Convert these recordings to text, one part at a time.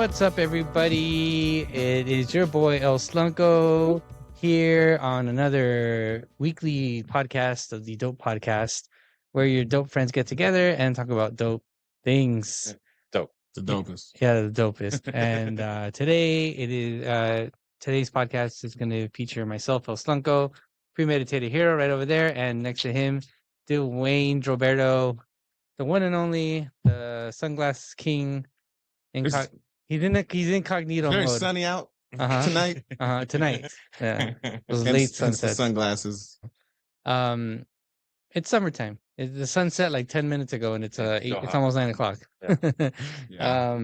What's up, everybody? It is your boy El Slunko here on another weekly podcast of the Dope Podcast, where your dope friends get together and talk about dope things. Dope. The dopest. Yeah, the dopest. And today it is today's podcast is going to feature myself, El Slunko, premeditated hero, right over there, and next to him, Dewayne Roberto, the one and only, the Sunglass King. He's incognito Very mode. sunny out tonight. tonight. Tonight. Yeah. Those Hence- late hence the sunsets. sunglasses. It's summertime. The sun set like 10 minutes ago, and it's so it's hot. almost 9:00. Yeah.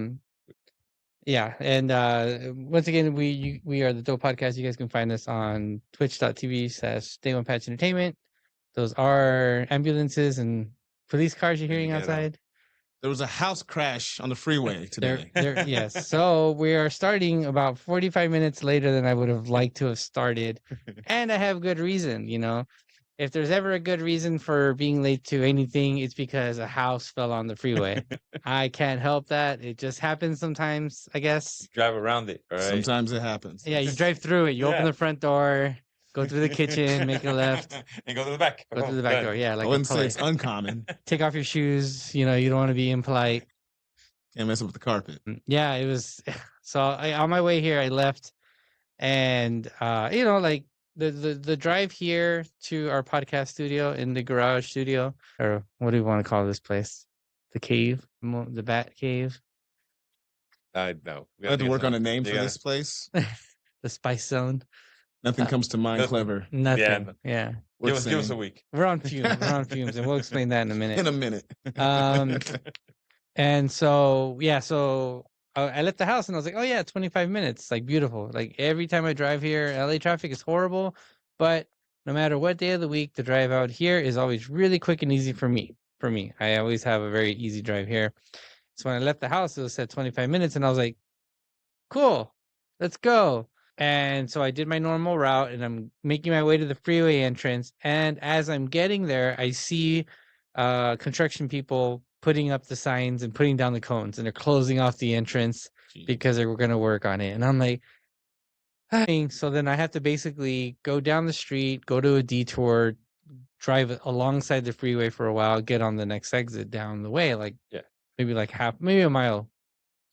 Yeah. And once again, we are the Dope Podcast. You guys can find us on twitch.tv/Day One Patch Entertainment. Those are ambulances and police cars you're hearing outside. There was a house crash on the freeway today. Yes. So we are starting about 45 minutes later than I would have liked to have started. And I have good reason, you know. If there's ever a good reason for being late to anything, it's because a house fell on the freeway. I can't help that. It just happens sometimes, I guess. Drive around it, all right? Sometimes it happens. Yeah, you drive through it. You open the front door, go through the kitchen, make a left, and go to the back. go through the back door. Yeah, like I wouldn't say it's uncommon. take off your shoes. You know, you don't want to be impolite. Can't mess up with the carpet. Yeah, it was. So on my way here, I left, and you know, like the drive here to our podcast studio in the garage studio, or what do you want to call this place? The cave, the Bat Cave, No. I had to work on a name for this place. the Spice Zone. Nothing comes to mind clever. Nothing. Yeah. Give us a week. We're on fumes. And we'll explain that in a minute. In a minute. And so yeah, so I left the house and I was like, oh yeah, 25 minutes, like beautiful. Like every time I drive here, LA traffic is horrible, but no matter what day of the week, the drive out here is always really quick and easy for me. I always have a very easy drive here. So when I left the house, it was at 25 minutes, and I was like, cool, let's go. And so I did my normal route, and I'm making my way to the freeway entrance. And as I'm getting there, I see construction people putting up the signs and putting down the cones, and they're closing off the entrance because they were going to work on it. And I'm like, hey. So then I have to basically go down the street, go to a detour, drive alongside the freeway for a while, get on the next exit down the way, like maybe a mile,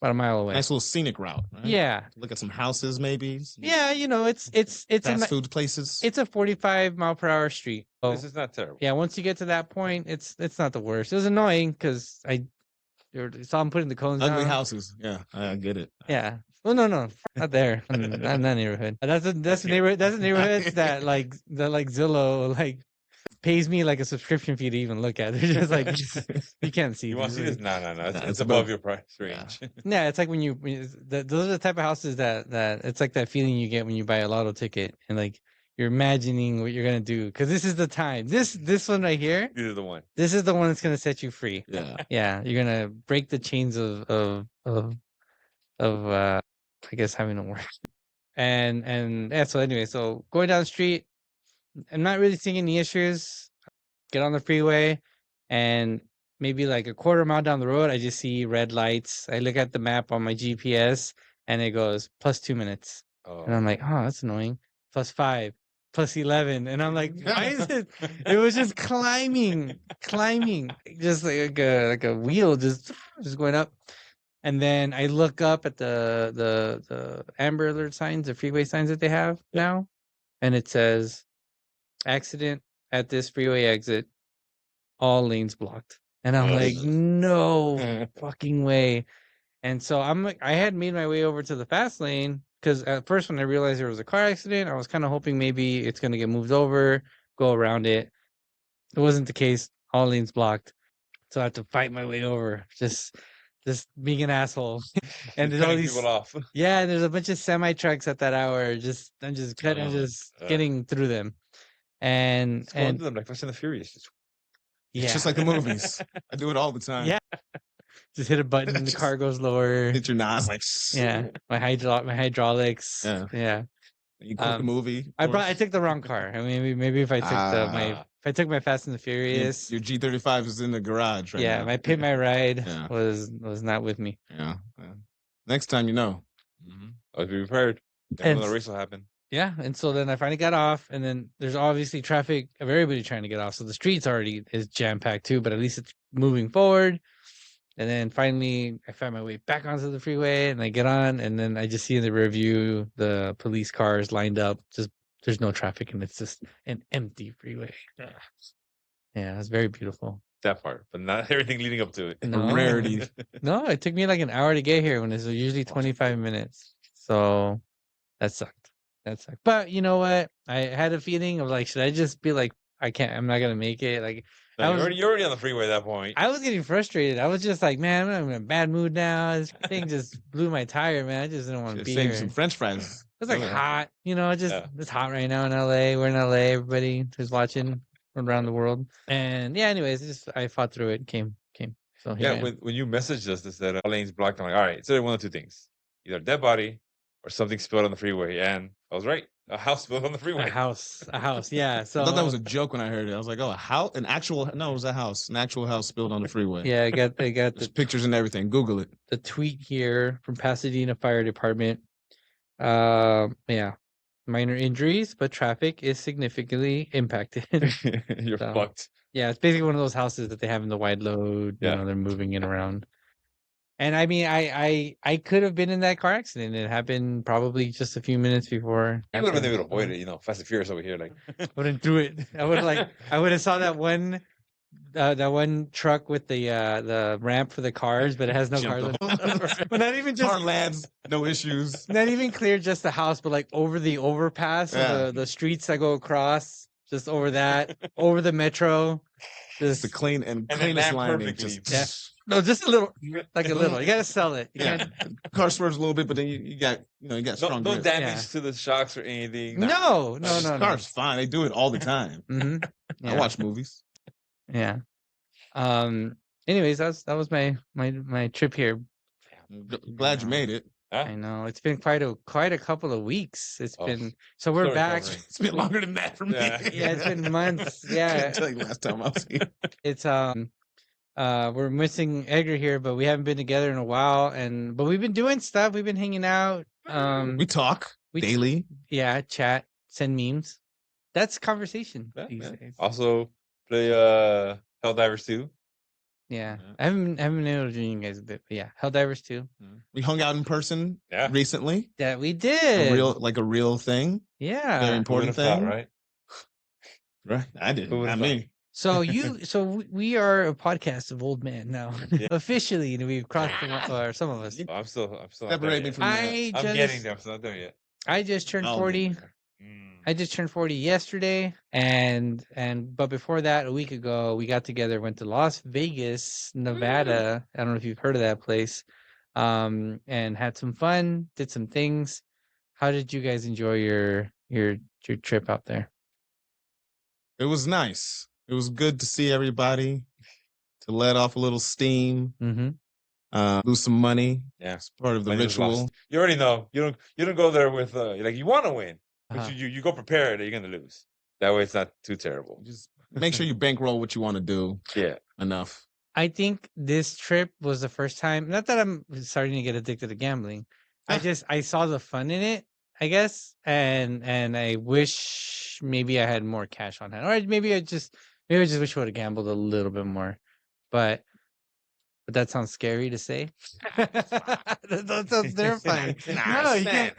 about a mile away. Nice little scenic route, right? Yeah. Look at some houses, maybe. Yeah, you know, it's fast food places. It's a 45-mile-per-hour street. So, This is not terrible. yeah, once you get to that point, it's not the worst. It was annoying because I saw them putting the cones Ugly down. houses. Yeah, I get it. Yeah. Well, no, not there. Not in that neighborhood. That's a neighborhood. That's a neighborhood that Zillow pays me like a subscription fee to even look at. They're just like, you can't see. You want to see this? No. It's above above your price range. Yeah, it's like when those are the type of houses that it's like that feeling you get when you buy a lotto ticket and like you're imagining what you're gonna do because this is the time. This one right here. This is the one. This is the one that's gonna set you free. Yeah, yeah. You're gonna break the chains of I guess having to work. And yeah. So anyway, so going down the street, I'm not really seeing any issues. Get on the freeway, and maybe like a quarter mile down the road, I just see red lights. I look at the map on my GPS, and it goes +2 minutes. Oh. And I'm like, oh, that's annoying. +5, +11, and I'm like, why is it? It was just climbing, just like a wheel, just going up. And then I look up at the Amber Alert signs, the freeway signs that they have now, and it says, accident at this freeway exit, all lanes blocked. And I'm like, no fucking way. And so I had made my way over to the fast lane because at first when I realized there was a car accident, I was kind of hoping maybe it's going to get moved over, go around it. It wasn't the case. All lanes blocked. So I had to fight my way over, just being an asshole. And there's all these people off. Yeah, there's a bunch of semi trucks at that hour. I'm just getting through them. And going to them like Fast and the Furious. Yeah. It's just like the movies. I do it all the time. Yeah. Just hit a button and the car goes lower. Hit your nods like. Yeah. My hydraulics. Yeah. You quote the movie. I took the wrong car. I mean, maybe if I took my Fast and the Furious. Your G35 is in the garage right now. My Pay My Ride was not with me. Yeah. Next time you know. I'll be prepared. And When the race will happen. Yeah, and so then I finally got off, and then there's obviously traffic of everybody trying to get off. So the streets already is jam packed too, but at least it's moving forward. And then finally, I found my way back onto the freeway, and I get on, and then I just see in the rear view the police cars lined up. Just there's no traffic, and it's just an empty freeway. Yeah, it's very beautiful. That part, but not everything leading up to it. No. Rarity. No, it took me like an hour to get here when it's usually 25 minutes. So that sucked. That sucked. But you know what? I had a feeling of like, should I just be like, I'm not gonna make it. Like, No, you're already on the freeway at that point. I was getting frustrated. I was just like, man, I'm in a bad mood now. This thing just blew my tire, man. I just didn't want to be here. Some French fries. It's like hot, it's hot right now in LA. We're in LA. Everybody who's watching around the world. And yeah, anyways, I fought through it. Came. So yeah, when you messaged us that said lanes blocked, I'm like, all right, it's either one of two things: either a dead body or something spilled on the freeway. And I was right. A house spilled on the freeway. A house. Yeah. So I thought that was a joke when I heard it. I was like, oh, a house? No, it was a house. An actual house spilled on the freeway. Yeah, they got the pictures and everything. Google it. The tweet here from Pasadena Fire Department. Yeah. Minor injuries, but traffic is significantly impacted. You're fucked. Yeah, it's basically one of those houses that they have in the wide load. Yeah. They're moving it around. And I mean, I could have been in that car accident. It happened probably just a few minutes before. I would have been able to avoid it, Fast and Furious over here. Like, I wouldn't do it. I would have saw that one truck with the ramp for the cars, but it has no cars. But not even just car lads, no issues. Not even clear just the house, but like over the overpass, the streets that go across, just over that, over the metro. Just the cleanest line. Just a little, like a little. You gotta sell it. You can't... Car swerves a little bit, but then you got strong. No damage to the shocks or anything. No. Car's fine. They do it all the time. I watch movies. Yeah. Anyways, that was my trip here. Glad you made it. I know it's been quite a couple of weeks. It's been so we're back. It's been longer than that for me. Yeah, it's been months. Yeah, I can't tell you last time I was here. It's we're missing Edgar here, but we haven't been together in a while. But we've been doing stuff. We've been hanging out. We talk daily. Yeah, chat, send memes. That's conversation. Also play Helldivers 2. Yeah, I haven't been able to join you guys a bit, but yeah, Helldivers 2. We hung out in person recently. That we did. A real thing. Yeah, very important thing, right? Right, I did. Not me. So we are a podcast of old men now. Officially, we've crossed or some of us. I'm still separate me from that. I'm getting there. I'm still not there yet. I just turned 40. I just turned 40 yesterday, but before that, a week ago, we got together, went to Las Vegas, Nevada. I don't know if you've heard of that place, and had some fun, did some things. How did you guys enjoy your trip out there? It was nice. It was good to see everybody, to let off a little steam, lose some money. Yeah, it's part of the ritual. You already know. You don't go there with you want to win. But you go prepared that you're going to lose. That way it's not too terrible. Just make sure you bankroll what you want to do. Yeah. Enough. I think this trip was the first time, not that I'm starting to get addicted to gambling. I saw the fun in it, I guess. And I wish maybe I had more cash on hand. Or maybe I just wish I would have gambled a little bit more. But that sounds scary to say. That sounds terrifying. No, you can't.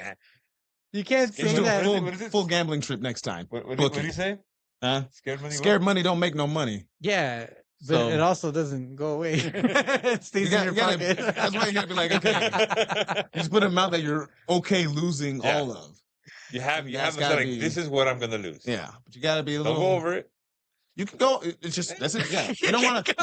You can't say that. Full gambling trip next time. What do you say? Huh? Scared money don't make no money. Yeah, but it also doesn't go away. It stays in your pocket. That's why you gotta be like, okay, just put an amount that you're okay losing all of. You have to say like, this is what I'm gonna lose. Yeah, but you gotta be a little. Don't go over it. You can go. It's just that's it. Yeah, you don't want to.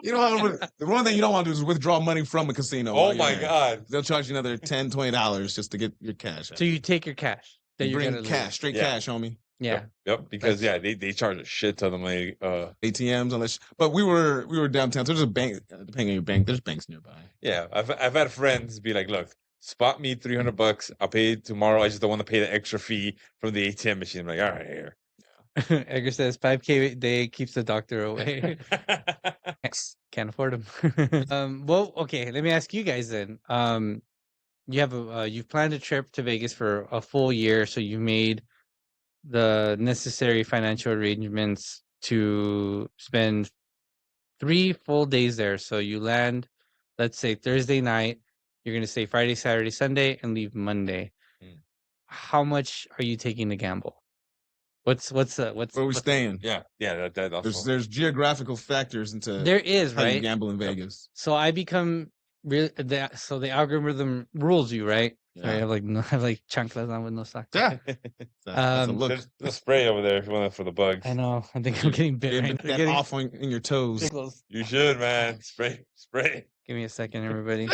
You don't want to. The one thing you don't want to do is withdraw money from a casino. Oh my god! They'll charge you another $10, $20 just to get your cash. So you take your cash. You bring cash, straight cash, homie. Yeah. Yep. Because they charge a shit ton of money. ATMs, unless. But we were downtown. So there's a bank. Depending on your bank, there's banks nearby. Yeah, I've had friends be like, look. Spot me $300. I'll pay it tomorrow. I just don't want to pay the extra fee from the ATM machine. I'm like, all right, here. Edgar says 5K a day keeps the doctor away. Can't afford him. Well, okay. Let me ask you guys then. You've planned a trip to Vegas for a full year, so you made the necessary financial arrangements to spend 3 full days there. So you land, let's say Thursday night. You're gonna stay Friday, Saturday, Sunday, and leave Monday. How much are you taking to gamble? What's Where are we staying? Yeah, that also. There's geographical factors into there is how you right? gamble in Vegas. So I become really so the algorithm rules you, right? Yeah. I have like I have like chanclas on with no socks. Yeah. That's a look. There's a spray over there if you want it for the bugs. I know. I think I'm getting bit right now. Get off in your toes. Tickles. You should, man. Spray. Give me a second, everybody.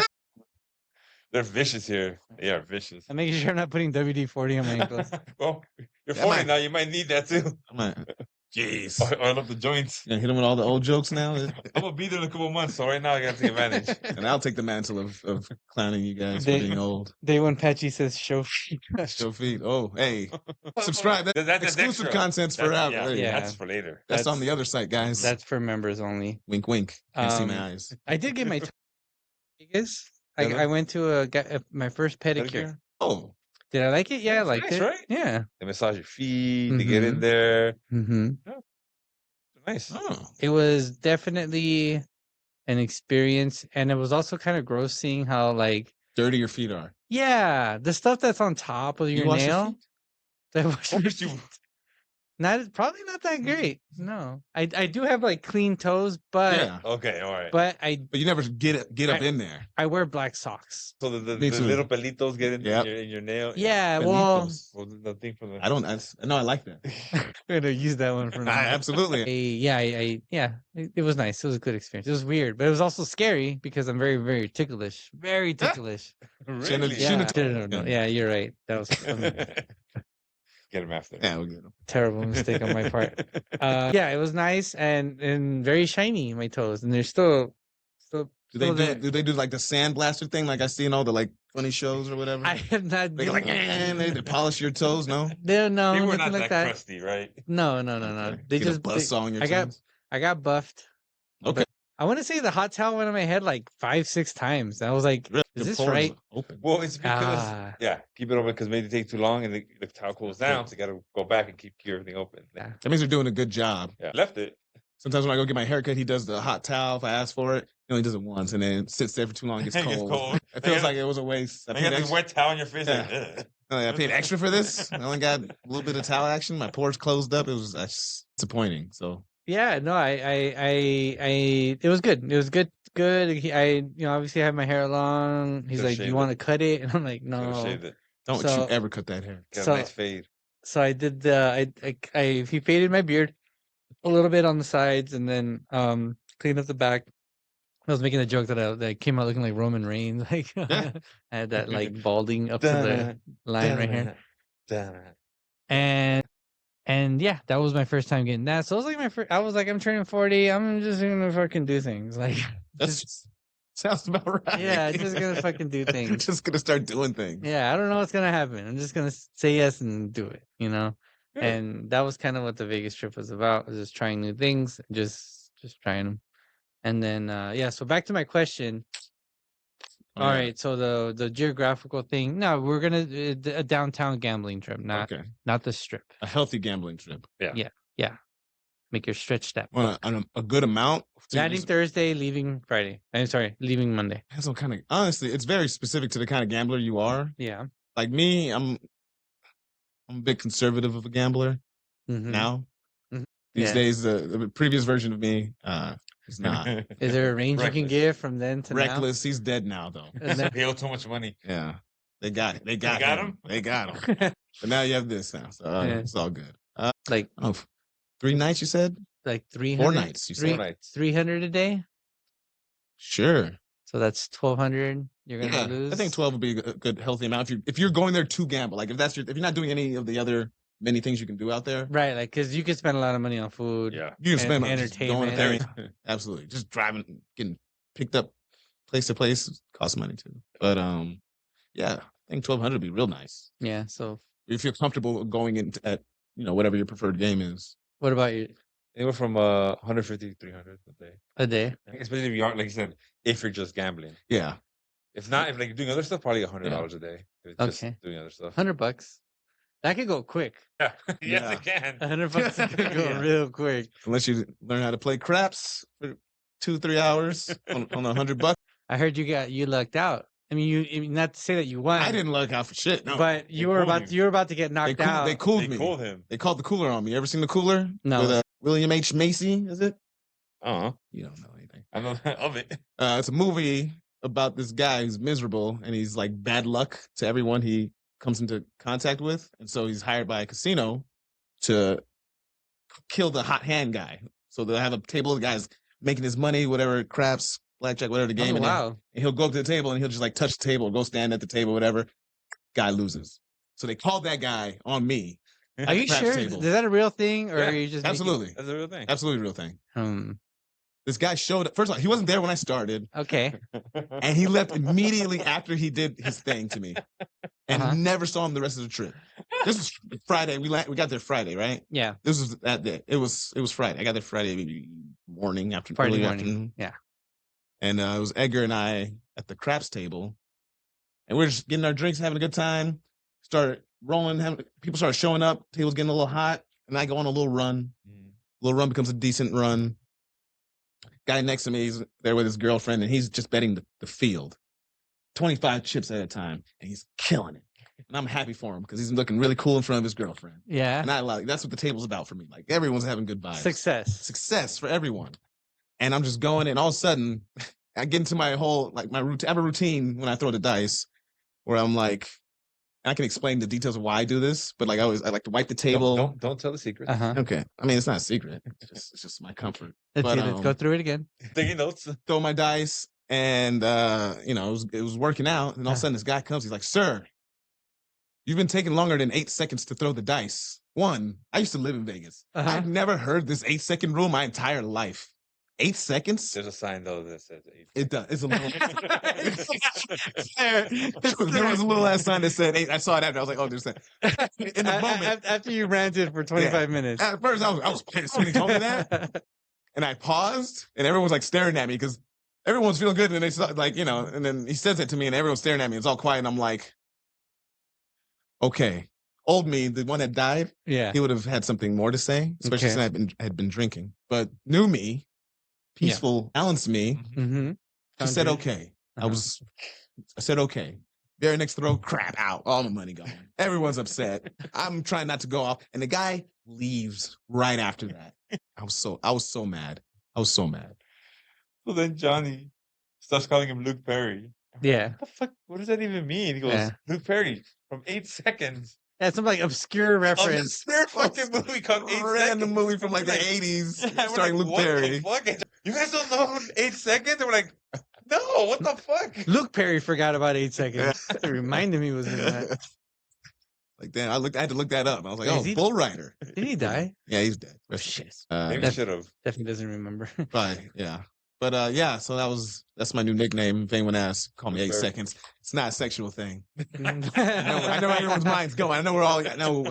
They're vicious here. They are vicious. I'm making sure I'm not putting WD-40 on my ankles. Well, you're 40 now. You might need that too. Jeez. Oil up the joints. You hit him with all the old jokes now? I'm gonna be there in a couple of months, so right now I gotta take advantage. And I'll take the mantle of clowning you guys for being old. Day one Patchy says show feet. Show feet. Oh, hey. Subscribe. That's exclusive extra. content's forever. Yeah. That's for later. That's on the other site, guys. That's for members only. Wink, wink. Can't see my eyes. I did get my Vegas. I went to my first pedicure. Oh. Did I like it? Yeah, I liked nice, it. right? Yeah. They massage your feet. They get in there. Mm-hmm. Nice. Oh. It was definitely an experience, and it was also kind of gross seeing how like dirty your feet are. Yeah, the stuff that's on top of your nail. Probably not that great. No, I do have like clean toes, but yeah. Okay, all right. But you never get up in there. I wear black socks. So the little pelitos get in your nail. Yeah, pelitos. Well, the thing from the. I like that. I'm gonna use that one for now. Absolutely. It was nice. It was a good experience. It was weird, but it was also scary because I'm very, very ticklish. Very ticklish. Really? Yeah, you're right. That was get him after. Yeah, we'll get him. Terrible mistake on my part. Yeah, it was nice and very shiny, my toes, and they're still. Do they do like the sandblaster thing like I see in all the like funny shows or whatever? I have not. They like they polish your toes. No, no, they were not like that crusty, right? No. Okay. They get just a buzzsaw on your toes. I got buffed. Okay. I want to say the hot towel went on my head like 5-6 times. I was like, "Is this right?" Open. Well, it's because keep it open because maybe it takes too long and the towel cools down, so you got to go back and keep everything open. Yeah. That means they're doing a good job. Yeah, left it. Sometimes when I go get my haircut, he does the hot towel if I ask for it. He only does it once and then sits there for too long. It gets cold. It feels like it was a waste. I got this wet towel on your face. Yeah. I paid extra for this. I only got a little bit of towel action. My pores closed up. It was disappointing. So yeah, no, it was good. It was good. I obviously have my hair long. He's like, "Do you want to cut it?" And I'm like, "No." Don't you ever cut that hair. Got a nice fade. So I did he faded my beard a little bit on the sides and then cleaned up the back. I was making a joke that I came out looking like Roman Reigns. Like I had that like balding up to the line right here. And yeah, that was my first time getting that. So it was like I was like, I'm turning 40. I'm just gonna fucking do things. Like sounds about right. Yeah, I'm just gonna fucking do things. Just gonna start doing things. Yeah, I don't know what's gonna happen. I'm just gonna say yes and do it. Yeah. And that was kind of what the Vegas trip was about. Was just trying new things, just trying them. And then so back to my question. All right, so the geographical thing. No, we're gonna a downtown gambling trip, not the strip. A healthy gambling trip. Yeah. Make your stretch step. Well, a good amount. Landing Thursday, leaving Friday. I'm sorry, leaving Monday. That's what kind of honestly, it's very specific to the kind of gambler you are. Yeah. Like me, I'm a bit conservative of a gambler now. Mm-hmm. These days, the previous version of me is not. Is there a range you can give from then to reckless? Now? He's dead now, though. He owed too much money. Yeah, they got it. They got him. They got him. But now you have this now, so it's all good. 3 nights, you said? Like 300? 4 nights, you said? 4 nights. 300 a day? Sure. So that's 1,200. You're gonna lose. I think 12 would be a good healthy amount if you're going there to gamble. Like if you're not doing any of the other many things you can do out there. Right, like because you could spend a lot of money on food. Yeah. You can spend entertainment. Going there. Absolutely. Just driving, getting picked up place to place costs money too. But I think 1,200 would be real nice. Yeah. So if you're comfortable going in at whatever your preferred game is. What about you? Anywhere from 150 to 300 a day. A day? Especially if you are, like you said, if you're just gambling. Yeah. If not, if like you're doing other stuff, probably $100 a day. Just Okay. doing other stuff. $100. That could go quick. Yeah. Yes, Yeah. it can. $100 could go Yeah. real quick. Unless you learn how to play craps for 2-3 hours on $100. I heard you lucked out. I mean, you not to say that you won. I didn't luck out for shit. No. But you were about to get knocked out. They cooled They me. called him. They called the cooler on me. Ever seen the cooler? No. With William H. Macy, is it? Uh-huh. You don't know anything. I know of it. It's a movie about this guy who's miserable and he's like bad luck to everyone he comes into contact with. And so he's hired by a casino to kill the hot hand guy. So they'll have a table of guys making his money, whatever, craps, blackjack, whatever the game. Oh, and wow. and he'll go up to the table and he'll just like touch the table, go stand at the table, whatever. Guy loses. So they called that guy on me. Are you craps sure? table. Is that a real thing, or Yeah, are you just Absolutely. That's a real thing. Absolutely real thing. Making... This guy showed up. First of all, he wasn't there when I started. Okay. And he left immediately after he did his thing to me. And never saw him the rest of the trip. This was Friday. We got there Friday, right? Yeah. This was that day. It was Friday. I got there Friday morning, Friday early morning. afternoon. Yeah. And it was Edgar and I at the craps table. And we're just getting our drinks, having a good time. Started rolling, people started showing up, table's getting a little hot, and I go on a little run. Little run becomes a decent run. Guy next to me is there with his girlfriend, and he's just betting the field. 25 chips at a time, and he's killing it. And I'm happy for him because he's looking really cool in front of his girlfriend. Yeah. And I like that's what the table's about for me. Like everyone's having good vibes. Success for everyone. And I'm just going, and all of a sudden, I get into my whole my routine. I have a routine when I throw the dice, where I'm like, I can explain the details of why I do this, but I like to wipe the table. Don't tell the secret. Okay. I mean, it's not a secret. It's just my comfort. Let's go through it again. Taking notes. Throw my dice, and it was working out, and all of a sudden this guy comes. He's like, "Sir, you've been taking longer than 8 seconds to throw the dice." One, I used to live in Vegas. I've never heard this 8-second rule my entire life. 8 seconds? There's a sign though that says 8. It does. It's a little. There was a little last sign that said 8. I saw it after. I was like, "Oh, there's that." In the moment, after you ranted for 25 minutes. At first, I was pissed when he told me that, and I paused, and everyone was like staring at me because everyone's feeling good, and they saw and then he says it to me, and everyone's staring at me. It's all quiet, and I'm like, "Okay." Old me, the one that died, he would have had something more to say, especially since I had been drinking. But new me, peaceful, balanced me, she said, "Okay." I said, "Okay." Very next throw, crap out. All my money gone. Everyone's upset. I'm trying not to go off. And the guy leaves right after that. I was so mad. I was so mad. So then Johnny starts calling him Luke Perry. Yeah. What the fuck? What does that even mean? He goes, Luke Perry from 8 seconds. Yeah, some obscure reference. Obscure fucking movie called 8 seconds. Random movie from the 80s starring Luke Perry. You guys don't know 8 seconds? And we're like, no, what the fuck? Luke Perry forgot about 8 seconds. It reminded me was in that. Like, damn, I had to look that up. I was like, Bull Rider. Did he die? Yeah, he's dead. Shit. Maybe should have. Definitely doesn't remember. Right, yeah. But so that's my new nickname. If anyone asks, call me 8 seconds. It's not a sexual thing. I know where everyone's mind's going. I know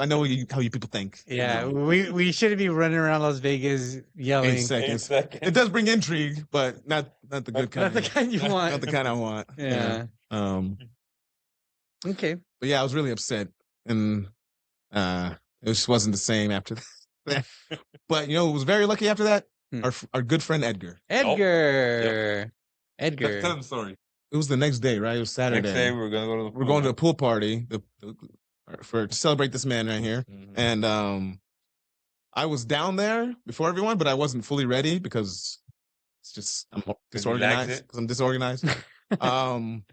how you people think. Yeah, we shouldn't be running around Las Vegas yelling. 8 seconds. 8 seconds. It does bring intrigue, but not the good kind. Not the kind you want. Not the kind I want. Yeah. Okay. But yeah, I was really upset, and it just wasn't the same after that. But who was very lucky after that? Our good friend Edgar. Edgar. Tell him the story. It was the next day, right? It was Saturday. Next day, we're going to a pool party to celebrate this man right here. And I was down there before everyone, but I wasn't fully ready because it's just I'm disorganized. And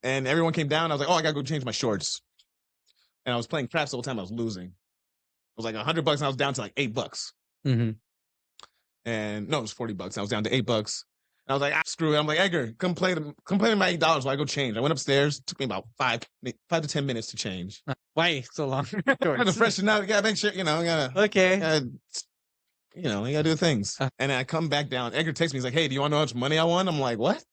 everyone came down. I was like, "Oh, I gotta go change my shorts." And I was playing craps the whole time. I was losing. It was like $100, and I was down to like $8. And no, it was $40. I was down to $8. And I was like, screw it. I'm like, "Edgar, come play my $8 while I go change." I went upstairs. It took me about 5 to 10 minutes to change. Why so long? I had to freshen up. You gotta make sure, Okay. You gotta do things. And I come back down. Edgar texts me. He's like, "Hey, do you want to know how much money I won?" I'm like, "What?"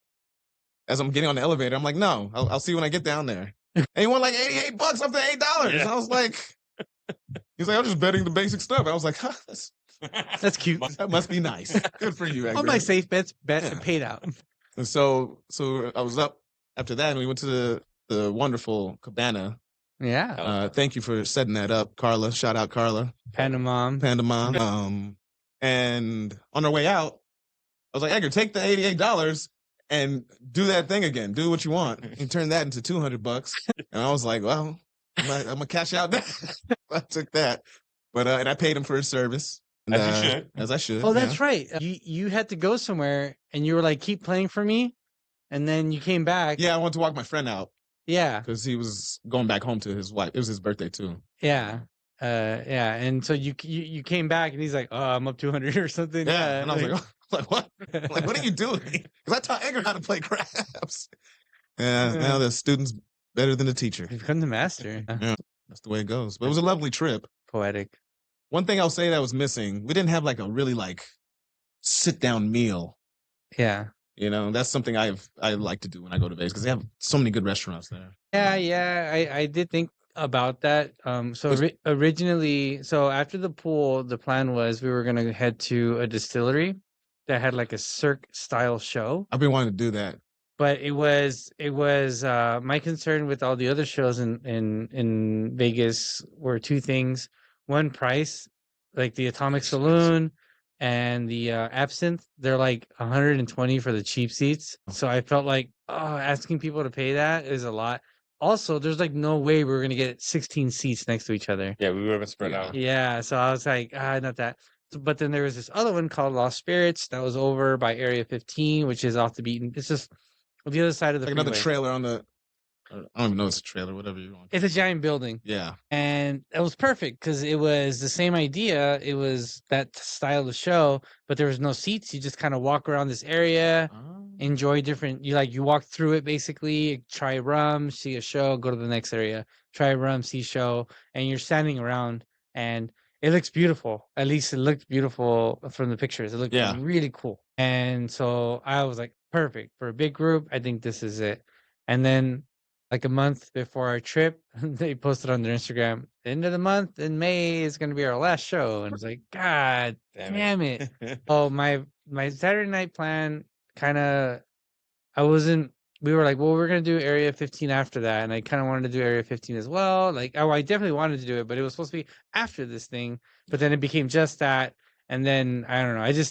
As I'm getting on the elevator, I'm like, "No, I'll see you when I get down there." And he won like $88 up to $8. Yeah. I was like, He's like, I'm just betting the basic stuff. I was like, huh, That's cute. that must be nice. Good for you, Edgar. All my safe bets Yeah. paid out. And so I was up after that, and we went to the wonderful cabana. Yeah. Thank you for setting that up, Carla. Shout out, Carla. Panda Mom. Panda Mom. And on our way out, I was like, Edgar, take the $88 and do that thing again. Do what you want. And turn that into $200. And I was like, well, I'm gonna cash out that. I took that, but and I paid him for his service. And, As you should. As I should. Oh, that's right. You had to go somewhere, and you were like, keep playing for me, and then you came back. Yeah, I wanted to walk my friend out Yeah. because he was going back home to his wife. It was his birthday too. Yeah. Yeah. And so you came back, and he's like, oh, I'm up 200 or something. Yeah. And I was like, what? Like, what are you doing? Because I taught Edgar how to play craps. Yeah. Now the student's better than the teacher. You've become the master. Yeah. That's the way it goes. But it was a lovely trip. Poetic. One thing I'll say that was missing, we didn't have like a really like sit down meal. Yeah. You know, that's something I like to do when I go to Vegas because they have so many good restaurants there. Yeah. I did think about that. Originally, so after the pool, the plan was we were going to head to a distillery that had like a Cirque style show. I've been wanting to do that. But it was my concern with all the other shows in Vegas were two things. One, price, like the Atomic Saloon and the Absinthe, they're like 120 for the cheap seats. So I felt like, asking people to pay that is a lot. Also, there's like no way we were gonna get 16 seats next to each other. Yeah, we would have been spread out. Yeah, so I was like, not that. But then there was this other one called Lost Spirits that was over by Area 15, which is off the beaten. It's just on the other side of the like freeway. another trailer on the. I don't even know it's a trailer, whatever you want. It's a giant building. Yeah. And it was perfect because it was the same idea. It was that style of show, but there was no seats. You just kind of walk around this area, enjoy different. You walk through it basically, try rum, see a show, go to the next area, try rum, see show, and you're standing around, and it looks beautiful. At least it looked beautiful from the pictures. It looked really cool. And so I was like, perfect for a big group. I think this is it. And then, like a month before our trip, they posted on their Instagram, end of the month in May is going to be our last show. And it's like, God damn it. Oh, my Saturday night plan we were like, well, we're going to do Area 15 after that. And I kind of wanted to do Area 15 as well. Like, I definitely wanted to do it, but it was supposed to be after this thing. But then it became just that. And then, I don't know.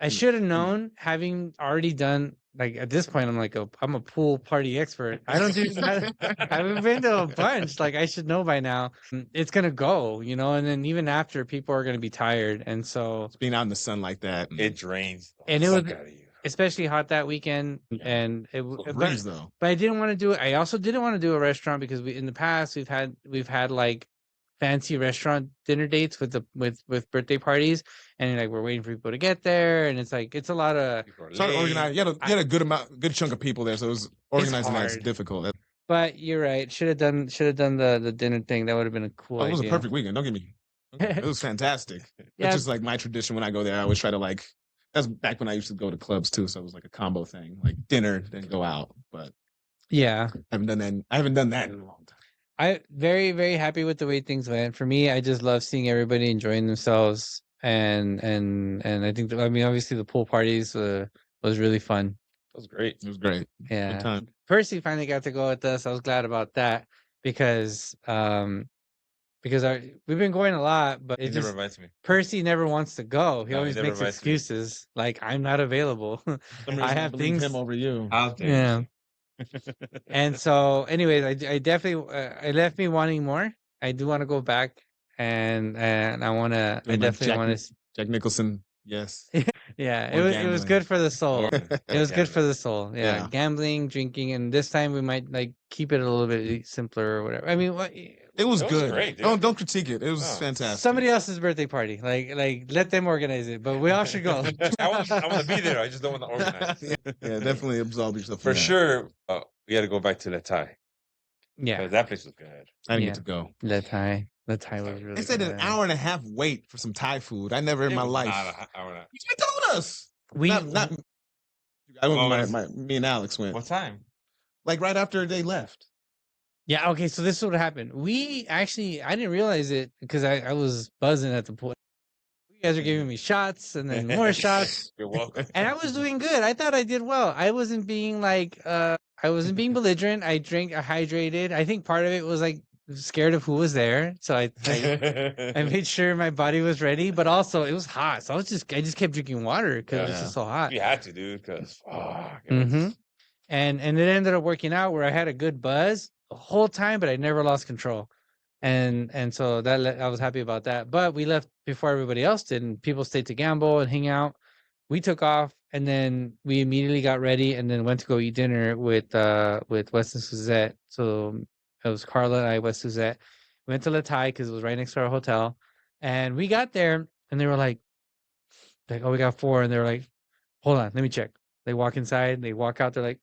I should have known, having already done, like at this point, I'm like, I'm a pool party expert. I haven't been to a bunch. Like I should know by now. It's gonna go, and then even after, people are gonna be tired, and so it's being out in the sun like that, it drains. And it was especially hot that weekend, and it breeze though. But I didn't want to do it. I also didn't want to do a restaurant because in the past we've had like fancy restaurant dinner dates with birthday parties, and like we're waiting for people to get there, and it's like it's a lot of organized. You had a good chunk of people there, so it was organizing that's difficult. But you're right. Should have done the dinner thing. That would have been a cool. It was a perfect weekend. Don't get me. It was fantastic. Yeah. It's just like my tradition when I go there. I always try to like. That's back when I used to go to clubs too, so it was like a combo thing, like dinner then go out. But yeah, I haven't done that in a long time. I very, very happy with the way things went. For me, I just love seeing everybody enjoying themselves, and I think obviously the pool parties was really fun. It was great. It was great. Yeah. Good time. Percy finally got to go with us. I was glad about that because we've been going a lot, but he never invites me. Percy never wants to go. He always makes excuses like I'm not available. I have things him over you. Yeah. And so, anyways, I definitely I left me wanting more. I do want to go back, and I want to. I definitely want to. Jack Nicholson, yes. Yeah, it was good for the soul. It was good for the soul. Yeah, gambling, drinking, and this time we might like keep it a little bit simpler or whatever. I mean, it was good. Great, don't critique it. It was fantastic. Somebody else's birthday party, like let them organize it, but we all should go. I want to be there. I just don't want to organize. Yeah, definitely absolve yourself for sure. We had to go back to Le Thai. Yeah, that place was good. I didn't get to go. Le Thai was really. They said good. an hour and a half wait for some Thai food. I never in my life. You told us. Me and Alex went. What time? Like right after they left. Yeah, okay, so this is what happened. I didn't realize it because I was buzzing at the pool. You guys are giving me shots and then more shots. You're welcome. And I was doing good. I thought I did well. I wasn't being belligerent. I hydrated. I think part of it was like scared of who was there. So I made sure my body was ready, but also it was hot. So I just kept drinking water because it was Yeah. just so hot. You had to, dude, because Mhm. And it ended up working out where I had a good buzz the whole time, but I never lost control. And so I was happy about that. But we left before everybody else did, and people stayed to gamble and hang out. We took off, and then we immediately got ready, and then went to go eat dinner with Wes and Suzette. So it was Carla and I, Wes, Suzette. We went to La Thai because it was right next to our hotel, and we got there, and they were like, oh, we got 4, and they were like, hold on, let me check. They walk inside, they walk out, they're like,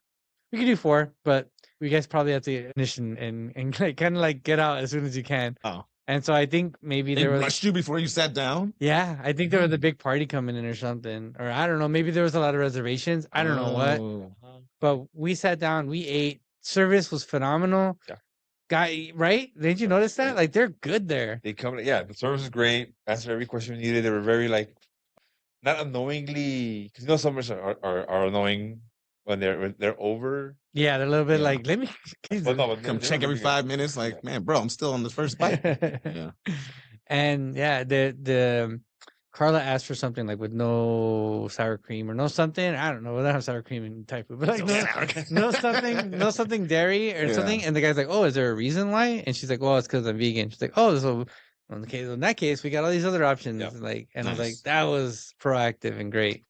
we can do 4, but you guys probably have to ignition and like, kind of like get out as soon as you can. Oh, And so I think maybe they there was, rushed you before you sat down. yeah, I think there was a big party coming in or something, or I don't know. Maybe there was a lot of reservations. I don't know what, Oh. but we sat down, we ate. Service was phenomenal. Yeah. Guy, right? Didn't you notice that? Like they're good there. They come, yeah, the service is great. Answered every question we needed. They were very like, not unknowingly, because you know some are annoying when they're over. Yeah, they're a little bit Yeah. like, let me But no, but Come they check were every really good. 5 minutes. Like, man, bro, I'm still on the first bite. Yeah. And yeah, the Carla asked for something like with no sour cream or no something. I don't know. They don't have sour cream in Thai food, but like no something dairy or Yeah. something. And the guy's like, "Oh, is there a reason why?" And she's like, "Well, it's because I'm vegan." She's like, "Oh, so in that case, we got all these other options." Yep. Like, and I was like, Nice. "That was proactive and great."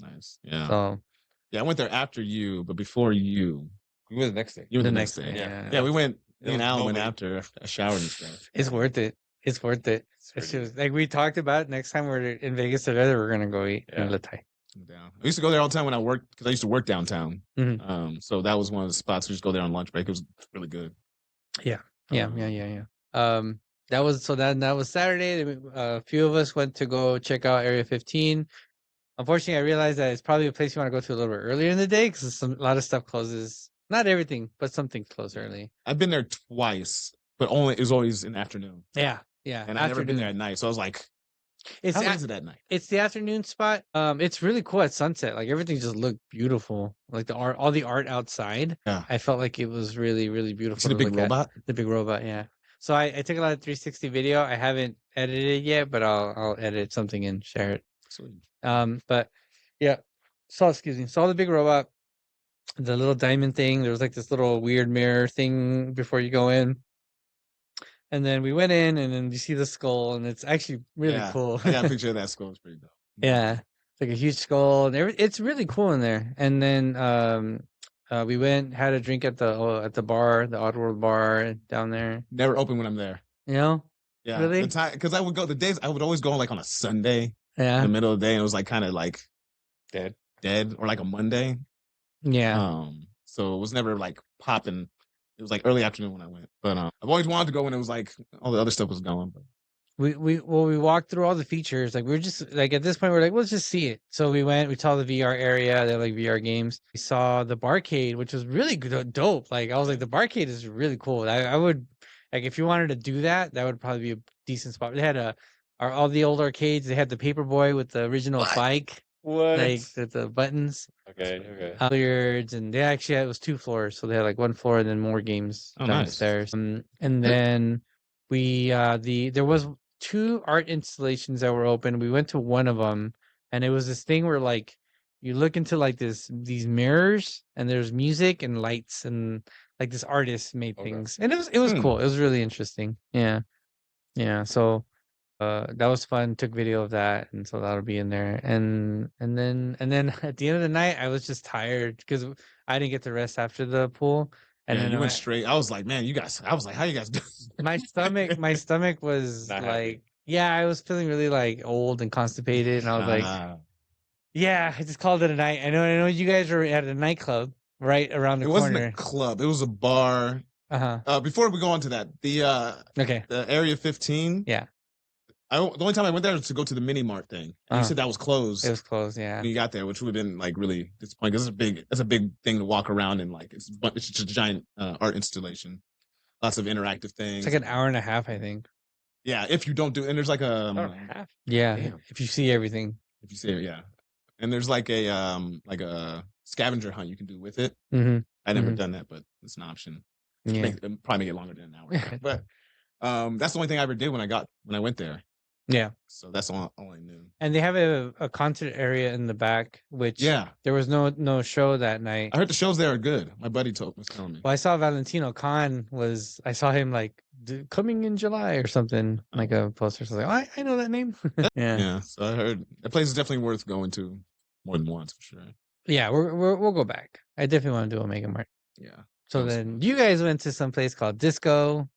Nice. Yeah. So Yeah, I went there after you, but before you. We went the next day. You were the the next next day. day, Yeah. Yeah, we went. There Me and was Alan went nobody. after I showered and stuff. it's worth it. It's worth it. It's It's pretty just, like we talked about. Next time we're in Vegas together, we're gonna go eat in Yeah. La Thai. Down. I used to go there all the time when I worked because I used to work downtown. Mhm. So that was one of the spots we just go there on lunch break. It was really good. Yeah. Um, That was that was Saturday. A few of us went to go check out Area 15. Unfortunately, I realized that it's probably a place you want to go to a little bit earlier in the day because a lot of stuff closes. Not everything, but some things close early. I've been there twice, but only it was always in the afternoon. Yeah, yeah. And I've never been there at night. So I was like, It's how a- is it at night? it's the afternoon spot. It's really cool at sunset. Like everything just looked beautiful. Like the art, all the art outside. Yeah. I felt like it was really, really beautiful. See the to big look at. robot? The big robot, yeah. So I took a lot of 360 video. I haven't edited it yet, but I'll edit something and share it. Sweet. But yeah, saw the big robot, the little diamond thing. There was like this little weird mirror thing before you go in. And then we went in, and then you see the skull, and it's actually really Yeah. cool. I got a picture of that skull. It's pretty dope. Yeah, it's like a huge skull, and it's really cool in there. And then we went, had a drink at the bar, the Oddworld bar down there. Never open when I'm there. You know? Yeah. Really? The time because I would go the days I would always go like on a Sunday in Yeah, the middle of the day, and it was like kind of like Dead. or like a Monday. yeah. So it was never like popping. It was like early afternoon when I went. But I've always wanted to go when it was like all the other stuff was going. But We walked through all the features. Like we were just like at this point we're like, let's just see it. So we went, we saw the VR area, they have like VR games. We saw the barcade, which was really good, dope. Like I was like, the barcade is really cool. I would like if you wanted to do that, that would probably be a decent spot. They had all the old arcades. They had the Paperboy with the original bike, What? like the buttons, Okay. billiards, and they actually it was 2 floors, so they had like 1 floor and then more games Oh, nice. downstairs. And then we there was 2 art installations that were open. We went to one of them, and it was this thing where like you look into like these mirrors, and there's music and lights, and like this artist made Okay. things, and it was cool. It was really interesting. Yeah. So that was fun. Took video of that, and so that'll be in there. And then at the end of the night, I was just tired because I didn't get to rest after the pool. And yeah, then you went straight. I was like, man, you guys. I was like, how you guys do? my stomach was Not like, happy. yeah, I was feeling really like old and constipated, and I was like, Ah. yeah, I just called it a night. I know you guys were at a nightclub right around the It wasn't a corner. club. It was a bar. Uh-huh. Before we go on to that, Okay. the Area 15. Yeah. The only time I went there was to go to the mini mart thing. And you said that was closed. It was closed, yeah. when you got there, which would have been like really disappointing. It's a big thing to walk around and like it's just a giant art installation. lots of interactive things. It's like an hour and a half, I think. Yeah, if you don't do, and there's like Hour and a half. Yeah, Damn. if you see everything. if you see it, yeah, and there's like a scavenger hunt you can do with it. Mm-hmm. I never Mhm. done that, but it's an option. Yeah. It'd probably make it longer than an hour, but that's the only thing I ever did when I went there. Yeah. So that's all I knew. And they have a concert area in the back, which Yeah, there was no show that night. I heard the shows there are good. My buddy was telling me. Well, I saw Valentino Khan I saw him like coming in July or something, like a poster. So I was like, oh, I know that name. Yeah. Yeah, so I heard that place is definitely worth going to more than once for sure. Yeah, we'll go back. I definitely want to do Omega Mart. Yeah. So That was then fun. you guys went to some place called Disco.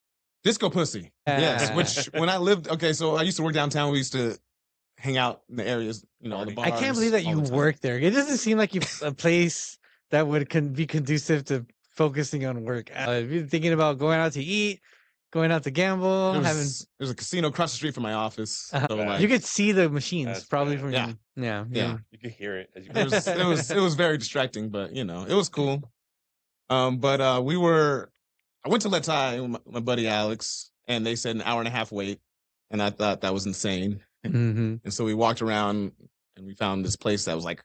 Disco Pussy. Yes, which when I lived, so I used to work downtown. We used to hang out in the areas, all the I bars. I can't believe that all you the time. work there. It doesn't seem like a place that would be conducive to focusing on work. If you're thinking about going out to eat, going out to gamble, There's a casino across the street from my office. So like, you could see the machines That's probably bad. from yeah. You could hear it as you it was very distracting, but it was cool. But I went to Let's High with my buddy Alex, and they said an hour and a half wait, and I thought that was insane. Mm-hmm. And so we walked around and we found this place that was like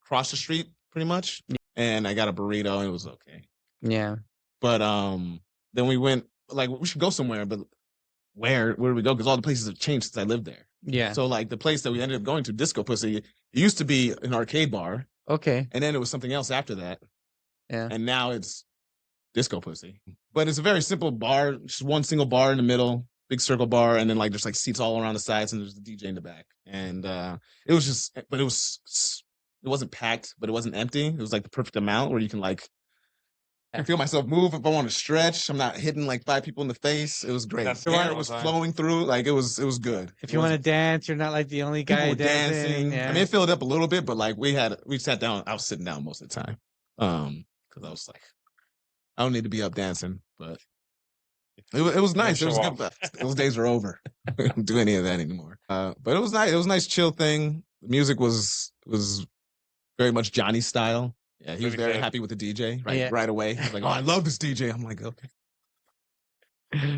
across the street, pretty much. And I got a burrito, and it was okay. Yeah. But then we went like we should go somewhere, but where do we go? Because all the places have changed since I lived there. Yeah. So like the place that we ended up going to, Disco Pussy, it used to be an arcade bar, Okay. and then it was something else after that. Yeah. And now it's Disco Pussy. But it's a very simple bar, just one single bar in the middle, big circle bar, and then like there's like seats all around the sides, and there's the DJ in the back. And it was just, but it wasn't packed, but it wasn't empty. It was like the perfect amount where you can like, I can feel myself move if I want to stretch. I'm not hitting like 5 people in the face. It was great. That's The air all was the time. flowing through. Like it was good. If you want to dance, you're not like the only people guy were dancing. Yeah. I mean, it filled up a little bit, but like we sat down. I was sitting down most of the time. Because I was like, I don't need to be up dancing, but it was nice. It was good. But those days are over. We don't do any of that anymore. But it was nice. It was a nice chill thing. The music was very much Johnny style. Yeah, he was very happy with the DJ right away. He was like, "Oh, I love this DJ." I'm like, "Okay."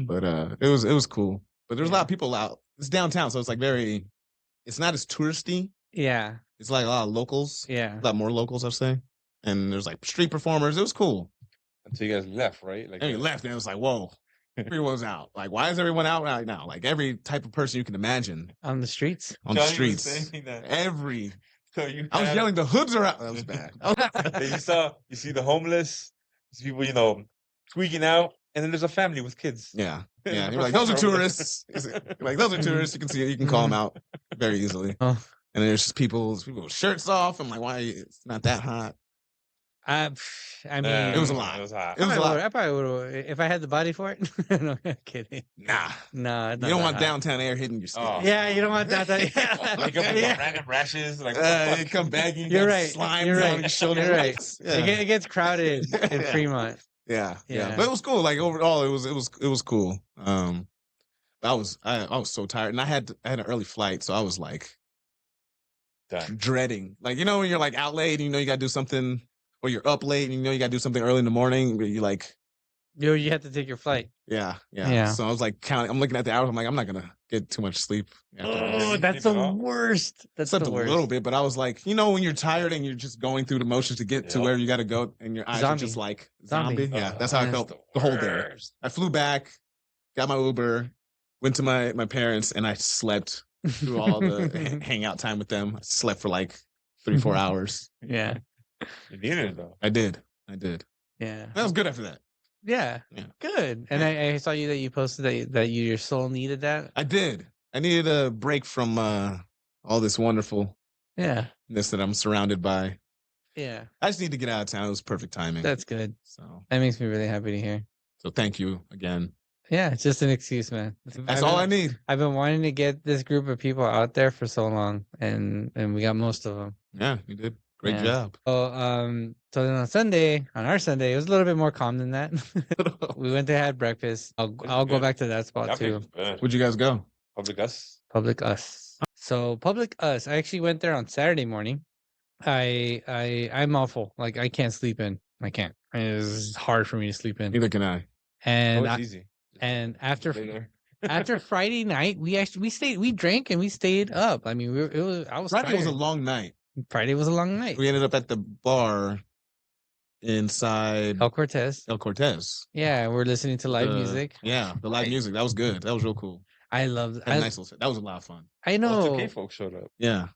But it was cool. But there's a lot of people out. It's downtown, so it's like it's not as touristy. Yeah. It's like a lot of locals. Yeah. A lot more locals, I'd say. And there's like street performers. It was cool. Until you guys left, right? Like And we left, and it was like, whoa, everyone's out. Like, why is everyone out right now? Like every type of person you can imagine On the streets. on the Johnny was streets. saying that. Every. So I was yelling, the hoods are out. That was bad. You see the homeless, you see people, tweaking out, and then there's a family with kids. Yeah. Yeah. You're like, those are tourists. You're like, those are tourists. You can see it. You can call them out very easily. Oh. And then there's just people with shirts off. I'm like, why? It's not that hot. I mean, It was a lot. It was hot. It was a lot. I probably would if I had the body for it. No, I'm kidding. Nah. No, You don't want downtown air hitting your skin. Oh. Yeah, you don't want that. Like Yeah. random rashes. Like You come bagging. You're got right. Slime You're down right. your shoulder. You're right. Yeah. It gets crowded in Fremont. Yeah. Yeah. But it was cool. Like overall, it was cool. I was so tired, and I had an early flight, so I was like done. dreading. Like when you're like out late, and you gotta do something, or you're up late, and you gotta do something early in the morning. But you like, You have to take your flight. yeah. Yeah. So I was like counting. I'm looking at the hours. I'm like, I'm not gonna get too much sleep. after this. Oh, you that's sleep the at all? worst. That's Slept the a worst. little bit, but I was like, when you're tired and you're just going through the motions to get to Yep. where you got to go, and your eyes are Zombie. just like Zombie. zombie. Yeah, that's how I That's felt the whole day. worst. I flew back, got my Uber, went to my parents, and I slept through all the hangout time with them. I slept for like 3-4 hours. Yeah. You needed it though. I did. Yeah. That was good after that. Yeah. Yeah. Good. And I saw that you posted that your soul needed that. I did. I needed a break from all this wonderfulness Yeah. that I'm surrounded by. Yeah. I just need to get out of town. It was perfect timing. That's good. So That makes me really happy to hear. thank you again. Yeah, it's just an excuse, man. That's all I need. I've been wanting to get this group of people out there for so long, and we got most of them. Yeah, you did. Great Yeah. job. So then on our Sunday, it was a little bit more calm than that. We went to have breakfast. I'll go good. back to that spot That too. was good. Where'd you guys go? Public us. Public Us. So Public Us. I actually went there on Saturday morning. I'm awful. Like I can't sleep in. I can't. It's hard for me to sleep in. Neither can I. And it's easy. and Later. after Friday night, we drank and we stayed up. I mean, I was Friday was a tired. long night. Friday was a long night. We ended up at the bar inside El Cortez. El Cortez. Yeah, we're listening to live music. Yeah, the live music. That was good. That was real cool. I loved. Had a nice little. That was a lot of fun. I know. Okay, folks showed up. Yeah.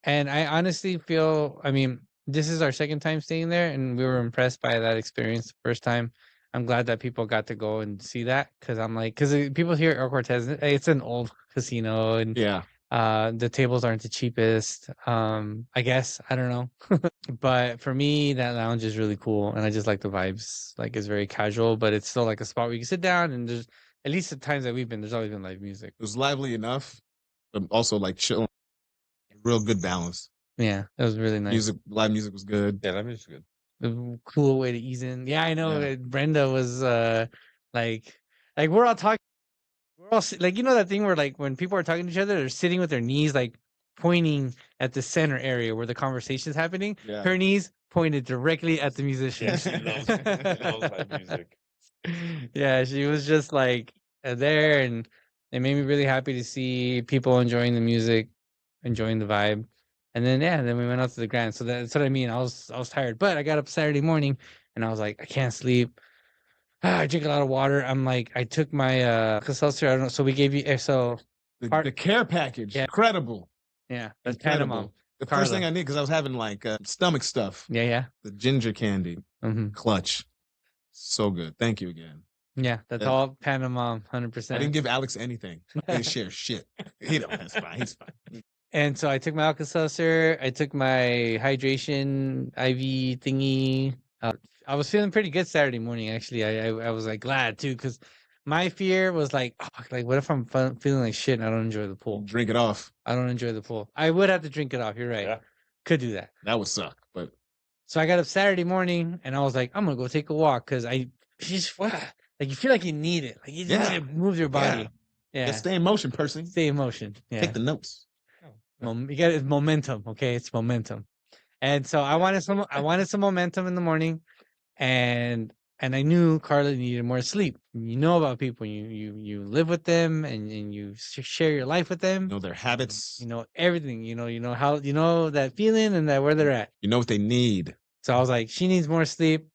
And I honestly feel, I mean, this is our second time staying there, and we were impressed by that experience the first time. I'm glad that people got to go and see that because I'm like, because people here at El Cortez, it's an old casino, and Yeah. the tables aren't the cheapest. I guess I don't know, but for me, that lounge is really cool, and I just like the vibes. Like it's very casual, but it's still like a spot where you can sit down, and there's at least the times that we've been, there's always been live music. It was lively enough, but also like chill. Real good balance. Yeah, it was really nice. Live music was good. Yeah, that was good. A cool way to ease in. Yeah, I know. Brenda was like we're all talking. We're all like, you know, that thing where like when people are talking to each other, they're sitting with their knees like pointing at the center area where the conversation's happening. Yeah. Her knees pointed directly at the musician. Yeah, she loves live music. Yeah, she was just like there, and it made me really happy to see people enjoying the music, enjoying the vibe. And then then we went out to the Grand. So that's what I mean. I was tired, but I got up Saturday morning and I was like, I can't sleep. I drink a lot of water. I'm like, I took my Alka-Seltzer. I don't know. So we gave you the care package. Yeah. Incredible. Yeah, that's Incredible. Panama. The Carla. first thing I need because I was having like stomach stuff. Yeah. The ginger candy Mm-hmm. clutch. So good. Thank you again. Yeah, that's all Panama, 100%. I didn't give Alex anything. He didn't share shit. He don't. That's fine. He's fine. And so I took my Alka-Seltzer. I took my hydration IV thingy. I was feeling pretty good Saturday morning. Actually, I was like glad too because my fear was like, what if I'm feeling like shit and I don't enjoy the pool? Drink it off. I don't enjoy the pool. I would have to drink it off. You're right. Yeah. Could do that. That would suck. But so I got up Saturday morning and I was like, I'm gonna go take a walk because like you feel like you need it. Like you just need to move your body. Yeah. Just stay in motion, person. Stay in motion. Yeah. Take the notes. You got it's momentum. Okay, it's momentum. And so I wanted some momentum in the morning, and I knew Carla needed more sleep. You know about people, you live with them and you share your life with them. You know their habits. You know everything. You know how that feeling and that where they're at. You know what they need. So I was like, she needs more sleep,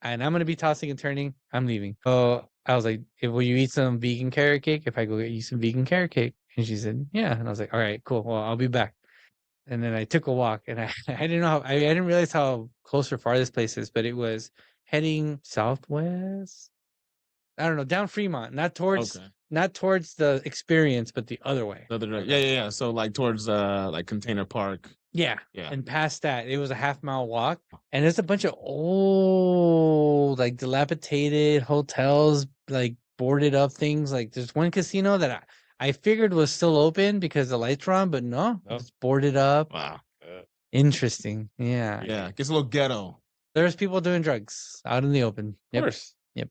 and I'm gonna be tossing and turning. I'm leaving. So I was like, will you eat some vegan carrot cake if I go get you some vegan carrot cake? And she said, yeah. And I was like, all right, cool. Well, I'll be back. And then I took a walk, and I didn't know I didn't realize how close or far this place is, but it was heading southwest. I don't know, down Fremont, not towards the experience, but the other way. Yeah. So like towards like Container Park. Yeah. Yeah. And past that, it was a half-mile walk, and there's a bunch of old, like dilapidated hotels, like boarded up things. Like there's one casino that I figured was still open because the lights were on, but no, it's boarded up. Wow. Interesting. Yeah. Yeah. Gets a little ghetto. There's people doing drugs out in the open. Of course. Yep.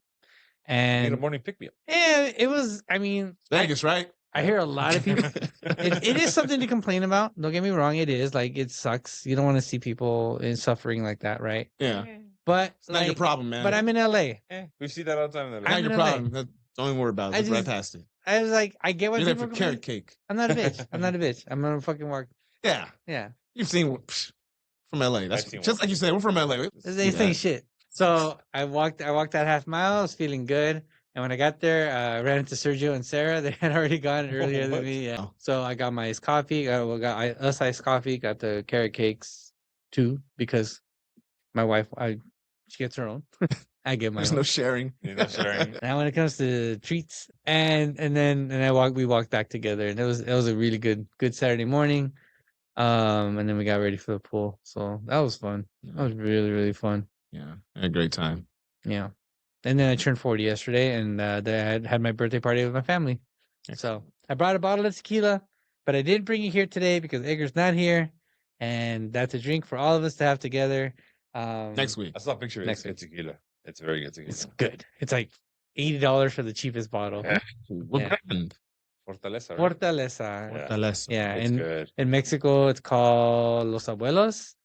Need a And morning pick me up. yeah, it was, I mean, Vegas, right? I hear a lot of people. It is something to complain about. Don't get me wrong. It is like, it sucks. You don't want to see people in suffering like that, right? Yeah. But It's not your problem, man. But I'm in LA. We see that all the time. It's not your in LA. problem. Don't even worry about it. It's right past it. I was like, I get why You're there people for complain. carrot cake. I'm not a bitch. I'm not a bitch. I'm gonna fucking work. Yeah. Yeah. You've seen from LA. That's I've seen just one. like you said. We're from LA. They say shit. So I walked that half mile. I was feeling good. And when I got there, I ran into Sergio and Sarah. They had already gone earlier than me. Yeah. So I got my iced coffee. Got us iced coffee. Got the carrot cakes too because my wife, she gets her own. I get my There's own. no sharing. No sharing. Now when it comes to treats, and we walked back together, and it was a really good Saturday morning. And then we got ready for the pool. So that was fun. That was really, really fun. Yeah. I had a great time. Yeah. And then I turned 40 yesterday, and I had my birthday party with my family. So I brought a bottle of tequila, but I didn't bring it here today because Edgar's not here, and that's a drink for all of us to have together. Next week. I saw a picture of Next good tequila. It's very good tequila. It's good. It's like $80 for the cheapest bottle. What Yeah. brand? Fortaleza. Right? Fortaleza. Fortaleza. Yeah, It's good. in Mexico, it's called Los Abuelos.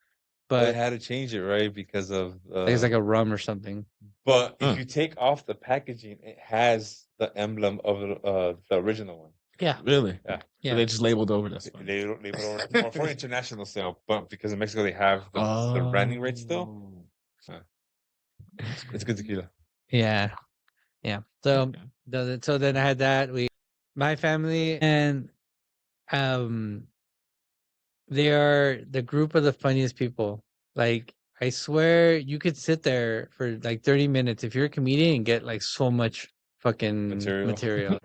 They but had to change it, right? Because of it's like a rum or something. But Huh. if you take off the packaging, it has the emblem of the original one. Yeah, Really? Yeah. yeah. So they just labeled over this. They don't leave it over for international sale, but because in Mexico they have the branding rights still. It's good tequila. Yeah, yeah. So Okay. so then I had that. My family, and they are the group of the funniest people. Like, I swear you could sit there for like 30 minutes if you're a comedian and get like so much fucking material.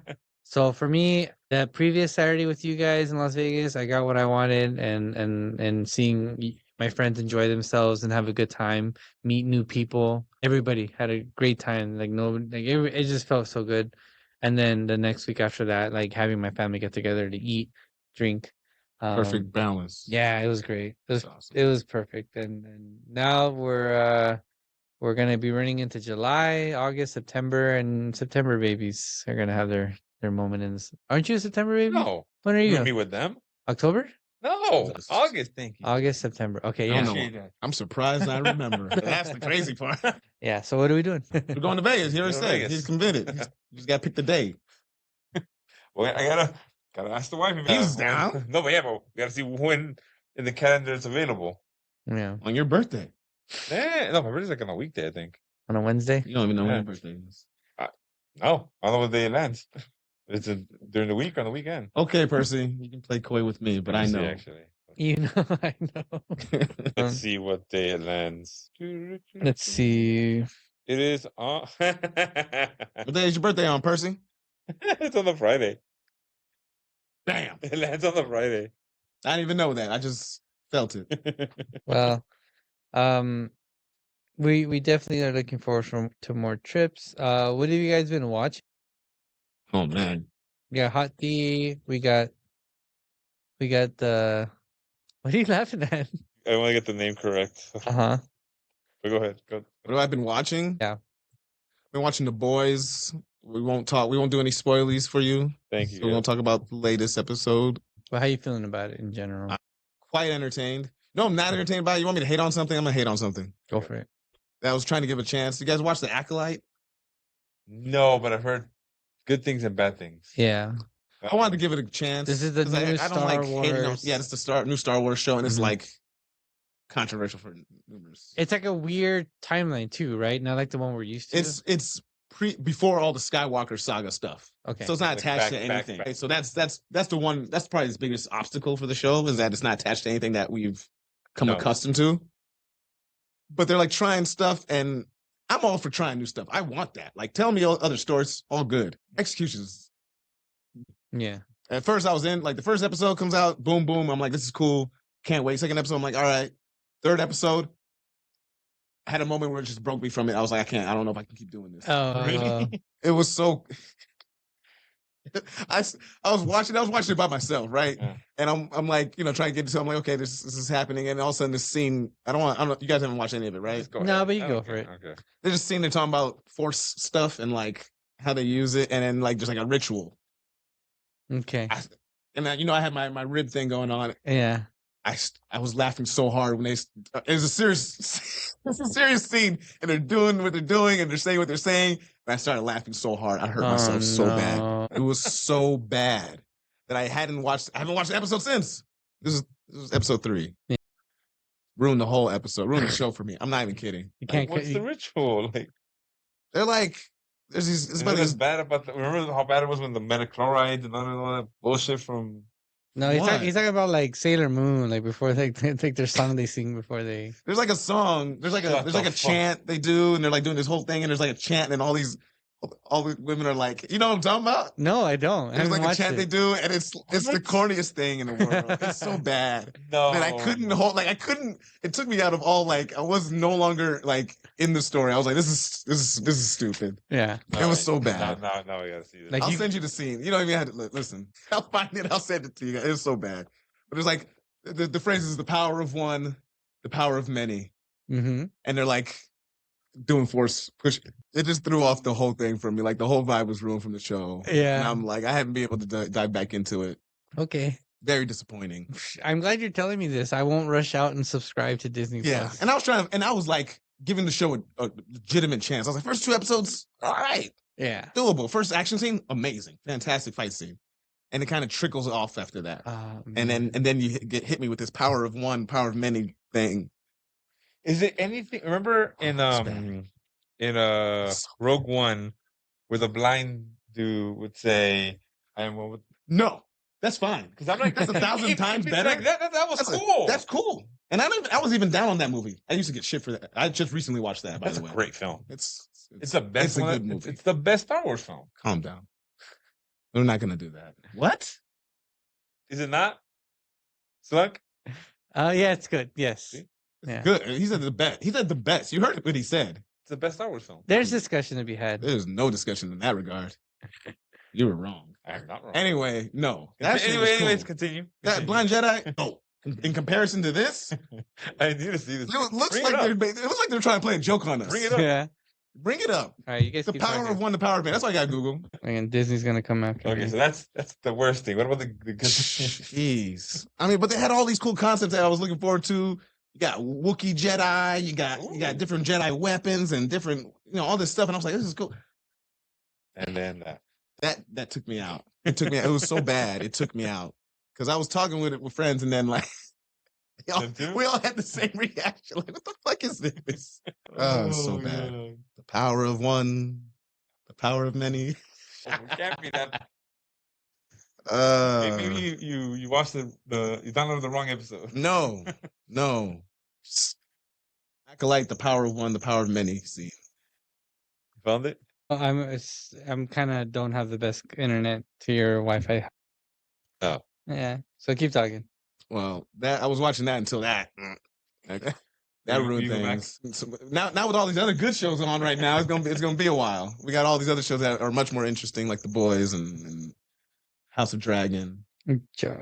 So for me, that previous Saturday with you guys in Las Vegas, I got what I wanted, and seeing my friends enjoy themselves and have a good time, meet new people. Everybody had a great time. Like, no, like it just felt so good. And then the next week after that, like having my family get together to eat, drink. Perfect balance. Yeah, it was great. That's awesome. It was perfect. And now we're gonna be running into July, August, September, and September babies are gonna have their moment in this. Aren't you a September baby? No. When are you? gonna be with them? October? No. August, thank you. August, September. Okay, I yeah. don't know. I'm surprised I remember. That's the crazy part. Yeah. So what are we doing? We're going to Vegas. He already Go to said Vegas. he's committed. You just got to pick the day. Well, I gotta ask the wife. He's down. No, but yeah, but we gotta see when in the calendar it's available. Yeah. On your birthday. No, my birthday's like on a weekday, I think. On a Wednesday? You don't even know when Yeah. your birthday is. No, I don't know what day it lands. It's during the week or on the weekend. Okay, Percy, you can play coy with me, but I Let's see, know. actually. You know, I know. Let's see what day it lands. Let's see. It is on. What day is your birthday on, Percy? It's on the Friday. Damn. It lands on the Friday. I didn't even know that. I just felt it. Well, we definitely are looking forward to more trips. What have you guys been watching? Oh man. We got Hot Tea. We got the. What are you laughing at? I want to get the name correct. Uh-huh. But go ahead. Go. What have I been watching? Yeah. Been watching The Boys. We won't do any spoilies for you. Thank you. So we won't talk about the latest episode. Well, how you feeling about it in general? Quite entertained. No, I'm not entertained by it. You want me to hate on something? I'm gonna hate on something. Go for it. I was trying to give a chance. You guys watch The Acolyte? No, but I've heard good things and bad things. Yeah. I wanted to give it a chance. This is the 'cause new I don't Star like hating on. Wars. Yeah, it's the new Star Wars show, and it's Mhm. like controversial for numerous. It's like a weird timeline too, right? Not like the one we're used to. It's before all the Skywalker saga stuff. Okay. So it's not Like attached back- to back- anything. back. So that's the one. That's probably the biggest obstacle for the show is that it's not attached to anything that we've come No. accustomed to. But they're like trying stuff, and I'm all for trying new stuff. I want that. Like, tell me other stories, all good. Executions. Yeah. At first, I was in, like, the first episode comes out, boom, boom. I'm like, this is cool. Can't wait. Second episode, I'm like, all right. Third episode, I had a moment where it just broke me from it. I was like, I don't know if I can keep doing this. Oh. It was so. I was watching it by myself, right? Yeah. And I'm like, trying to get into. I'm like, okay, this is happening, and all of a sudden, this scene. I don't know. You guys haven't watched any of it, right? Just go No, ahead. but you go Okay, for it. Okay. There's just scene they're talking about Force stuff and like how they use it, and then like just like a ritual. Okay. And then, I had my rib thing going on. Yeah. I was laughing so hard when it was a serious it's a serious scene, and they're doing what they're doing and they're saying what they're saying, and I started laughing so hard I hurt myself so bad. It was so bad that I haven't watched the episode since. This was episode 3. Yeah. Ruined the whole episode, ruined the show for me. I'm not even kidding. You Like, can't. what's the ritual? Like, They're like, there's these. It's is about it as these. bad about remember how bad it was when the metachloride and all that bullshit from. No, he's What? talking about like Sailor Moon, like before they take their song they sing before they. There's like a song. There's like Shut a the fuck. chant they do, and they're like doing this whole thing, and there's like a chant, and all the women are like, you know what I'm talking about? No, I don't. I There's haven't like a watched chant they it. do, and it's the What? corniest thing in the world. It's so bad. No. And I couldn't hold, like, it took me out of all, like, I was no longer, like, in the story. I was like, this is stupid. Yeah. It was so bad. Now we gotta see this. Like, I'll you- send you the scene. You don't even have to listen. I'll find it. I'll send it to you. It was so bad. But there's like, the phrase is the power of one, the power of many. Mm-hmm. And they're like doing force push. It just threw off the whole thing for me. Like the whole vibe was ruined from the show. Yeah. And I'm like, I haven't been able to dive back into it. Okay. Very disappointing. I'm glad you're telling me this. I won't rush out and subscribe to Disney Yeah, Plus. and I was like giving the show a legitimate chance. I was like, first 2 episodes, all right, Yeah. doable. First action scene, amazing, fantastic fight scene, and it kind of trickles off after that. And then you hit me with this power of one, power of many thing. Is it anything? Remember in Rogue One, where the blind dude would say, "I am one with." No, that's fine because I'm like, that's 1,000 times better. Like, that was cool. That's cool. And I was even down on that movie. I used to get shit for that. I just recently watched that. That's by the way, a great film. It's the best. It's a good movie. It's the best Star Wars film. Calm down. We're not gonna do that. What? Is it not? Slunk? Yeah, it's good. Yes. See? Yeah. Good. He said the best. He said the best. You heard what he said. It's the best Star Wars film. There's discussion to be had. There's no discussion in that regard. You were wrong. I'm not wrong. Anyway, no. That shit was Anyways, cool. continue. That Blind Jedi. Oh, in comparison to this, I need to see this. it looks like they're trying to play a joke on us. Bring it up. Yeah. Bring it up. All right, you guys The keep power talking. of one, the power of man. That's why I got Google. And Disney's gonna come after Okay, me. so that's the worst thing. What about the good thing? Jeez. I mean, but they had all these cool concepts that I was looking forward to. You got Wookiee Jedi. You got different Jedi weapons and different, all this stuff. And I was like, this is cool. And then That took me out. It took me out. It was so bad. It took me out because I was talking with friends, and then like we all had the same reaction. Like, what the fuck is this? Oh, it's so bad. God. The power of one, the power of many. It can't be that. Uh, Maybe you watched you downloaded the wrong episode. no. Acolyte, the power of one, the power of many. See, You found it? I'm kind of don't have the best internet to your Wi-Fi. Oh. Yeah. So keep talking. well, that I was watching that until that. That ruined You go back? things. So now with all these other good shows on right now, it's gonna be a while. We got all these other shows that are much more interesting, like The Boys and House of Dragon.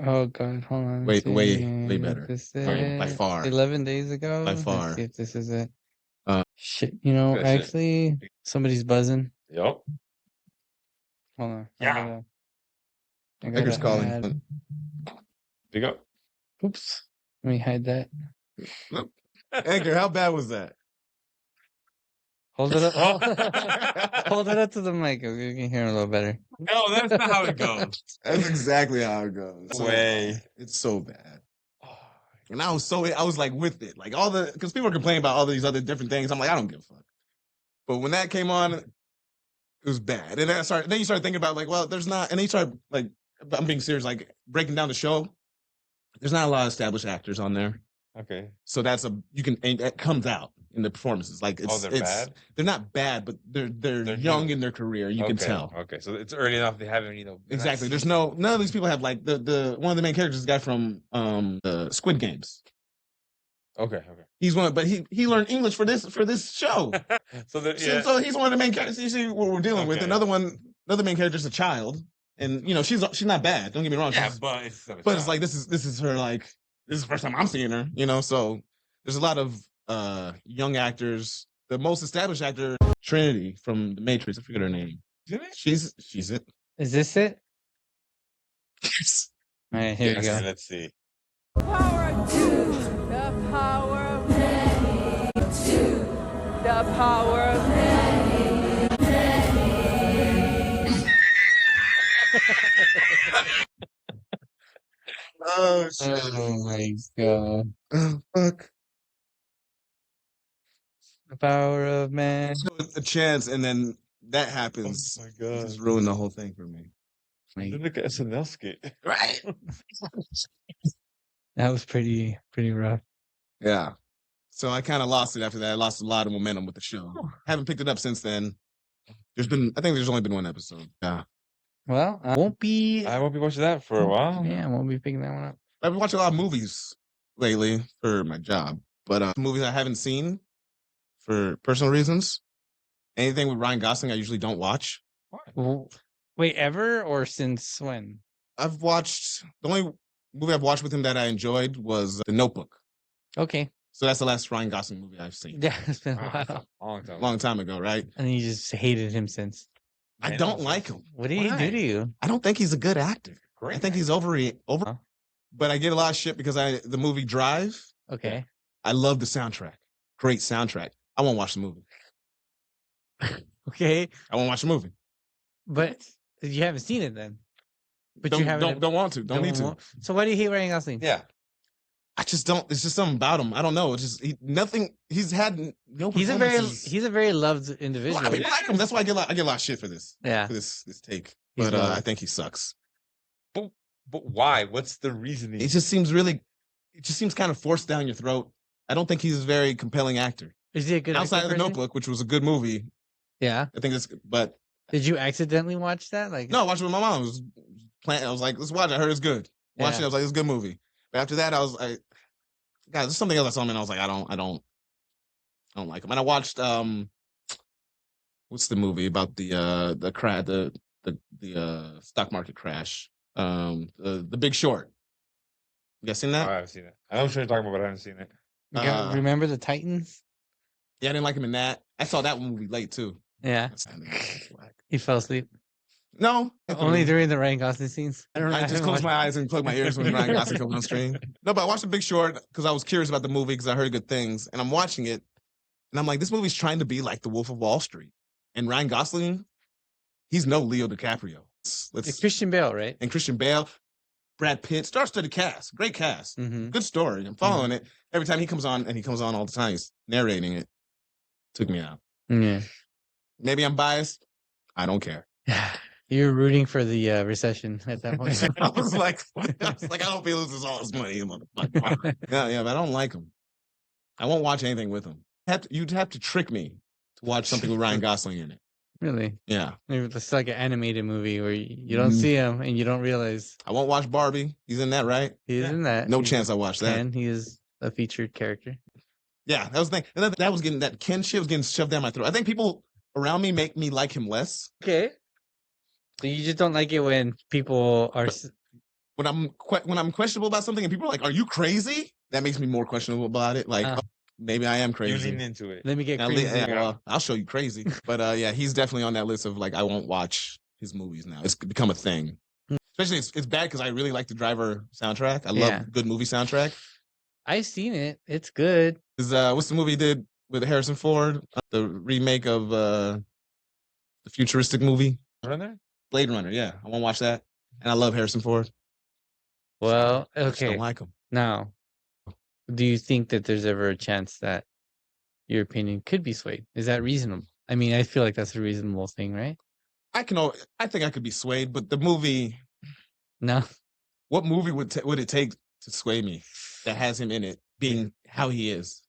Oh God, hold on. Way let's see. better. This By is far. 11 days ago. By Let's far. see if this is it. Shit, Good shit. actually, somebody's buzzing. Yup. Hold on. Yeah. Edgar's calling. add- Pick up. Oops. Let me hide that. Edgar, how bad was that? Hold it up. Hold it up to the mic. We can hear it a little better. No, that's not how it goes. That's exactly how it goes. No way. It's so bad. And I was like with it. Like because people are complaining about all these other different things. I'm like, I don't give a fuck. But when that came on, it was bad. And then you start thinking about like, well, there's not, and then you start like, I'm being serious, like breaking down the show. There's not a lot of established actors on there. Okay. So and that comes out in the performances. Like They're bad? They're not bad, but they're young new. in their career. You can tell. Okay, so it's early enough. They haven't, Exactly. There's none of these people have like the one of the main characters is the guy from the Squid Games. Okay. He's one, but he learned English for this show. So So he's one of the main characters. You see what we're dealing with. Okay. Another main character is a child, and she's not bad. Don't get me wrong. yeah, She's- but it's like this is her like this is the first time I'm seeing her. So there's a lot of young actors. The most established actor, Trinity from The Matrix. I forget her name. She's it. Is this it? Yes. All right, here we go. Let's see. Power to the power of many, to the power of many, Oh shit. Oh my God. Oh, fuck. The power of man. A chance, and then that happens. Oh my It god. just ruined the whole thing for me. Look at SNL skit. Right. That was pretty rough. Yeah. So I kind of lost it after that. I lost a lot of momentum with the show. Haven't picked it up since then. I think there's only been one episode. Yeah. Well, I won't be watching that for a while. Yeah, I won't be picking that one up. I've been watching a lot of movies lately for my job, but movies I haven't seen for personal reasons. Anything with Ryan Gosling, I usually don't watch. Wait, ever or since when? I've watched the only movie I've watched with him that I enjoyed was The Notebook. Okay. So that's the last Ryan Gosling movie I've seen. Yeah, it's been a Wow, while. long time. Long time ago, right? And you just hated him since. I don't like him. What did he do to you? I don't think he's a good actor. Great. I think he's over. Huh? but I get a lot of shit because the movie Drive. Okay. I love the soundtrack. Great soundtrack. I won't watch the movie. Okay. I won't watch the movie. But you haven't seen it then. But don't, you haven't. don't want to. Don't need to. So why do you hate Ryan Gosling? Yeah. I just don't. It's just something about him. I don't know. It's just nothing. He's had no. He's a very loved individual. Well, I mean, I like him. That's why I get a lot of shit for this. Yeah. For this take. He's But loved. I think he sucks. But why? What's the reasoning? It just seems kind of forced down your throat. I don't think he's a very compelling actor. Is he a good outside of The person? Notebook, which was a good movie? Yeah. I think but did you accidentally watch that? Like no, I watched it with my mom. I was like, let's watch it. I heard it's good. Watched it. I was like, it's a good movie. But after that, I was like, God, there's something else I saw him and I was like, I don't like him. And I watched what's the movie about the crash, the stock market crash? The Big Short. You guys seen I that? haven't seen it. I know what you're talking about, but I haven't seen it. You got- remember the Titans? Yeah, I didn't like him in that. I saw that movie late too. Yeah. He fell asleep. No, Only during the Ryan Gosling scenes. I don't know. I just closed my eyes and plugged my ears when Ryan Gosling comes on screen. No, but I watched The Big Short because I was curious about the movie because I heard good things, and I'm watching it, and I'm like, this movie's trying to be like The Wolf of Wall Street, and Ryan Gosling, he's no Leo DiCaprio. It's Christian Bale, right? And Christian Bale, Brad Pitt, star-studded cast, great cast, Mm-hmm. good story. I'm following it every time he comes on, and he comes on all the time. He's narrating it. Took me out. Yeah. Maybe I'm biased. I don't care. You're rooting for the recession at that point. I was like, I hope he loses all his money. Motherfucker. yeah, but I don't like him. I won't watch anything with him. You'd have to trick me to watch something with Ryan Gosling in it. Really? Yeah. Maybe it's like an animated movie where you don't see him and you don't realize I won't watch Barbie. He's in that, right? he is in that. No He's chance I watch that. Ken. He is a featured character. Yeah, that was the thing. And that was getting, that Ken shit was getting shoved down my throat. I think people around me make me like him less. Okay. So you just don't like it when people are. When I'm questionable about something and people are like, "Are you crazy?" That makes me more questionable about it. Like, oh, maybe I am You crazy. lean into it. Let me get crazy. Well, I'll show you crazy. But yeah, he's definitely on that list of like, I won't watch his movies now. It's become a thing. Especially it's bad because I really like the Driver soundtrack. I love good movie soundtrack. I've seen it. It's good. What's the movie he did with Harrison Ford? The remake of the futuristic movie? Runner? Blade Runner, yeah. I won't watch that. And I love Harrison Ford. Well, I just okay. don't like him. Now, do you think that there's ever a chance that your opinion could be swayed? Is that reasonable? I mean, I feel like that's a reasonable thing, right? I think I could be swayed, but the movie, No. what movie would it take to sway me that has him in it being how he is?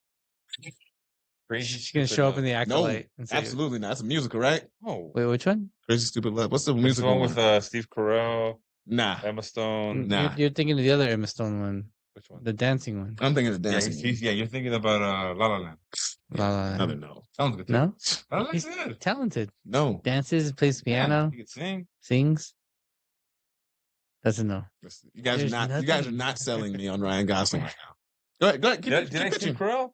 Crazy She's gonna Stupid show up Love. in the acolyte. and say, Absolutely not. That's a musical, right? Oh, Wait, which one? Crazy Stupid Love. What's the it's the musical one one? with Steve Carell, Nah, Emma Stone. Nah. You're thinking of the other Emma Stone one, Which one? the dancing one. I'm thinking of Yeah, dancing. you're thinking about La La Land. La La Land. Another no. Sounds good. Too. No, La La Land's he's good. talented. No. Dances, plays Yeah, piano, you can sing. sings. Doesn't know. You guys There's are nothing. not selling me on Ryan Gosling right now. Go ahead. Did I Keep Steve pitching. Carell?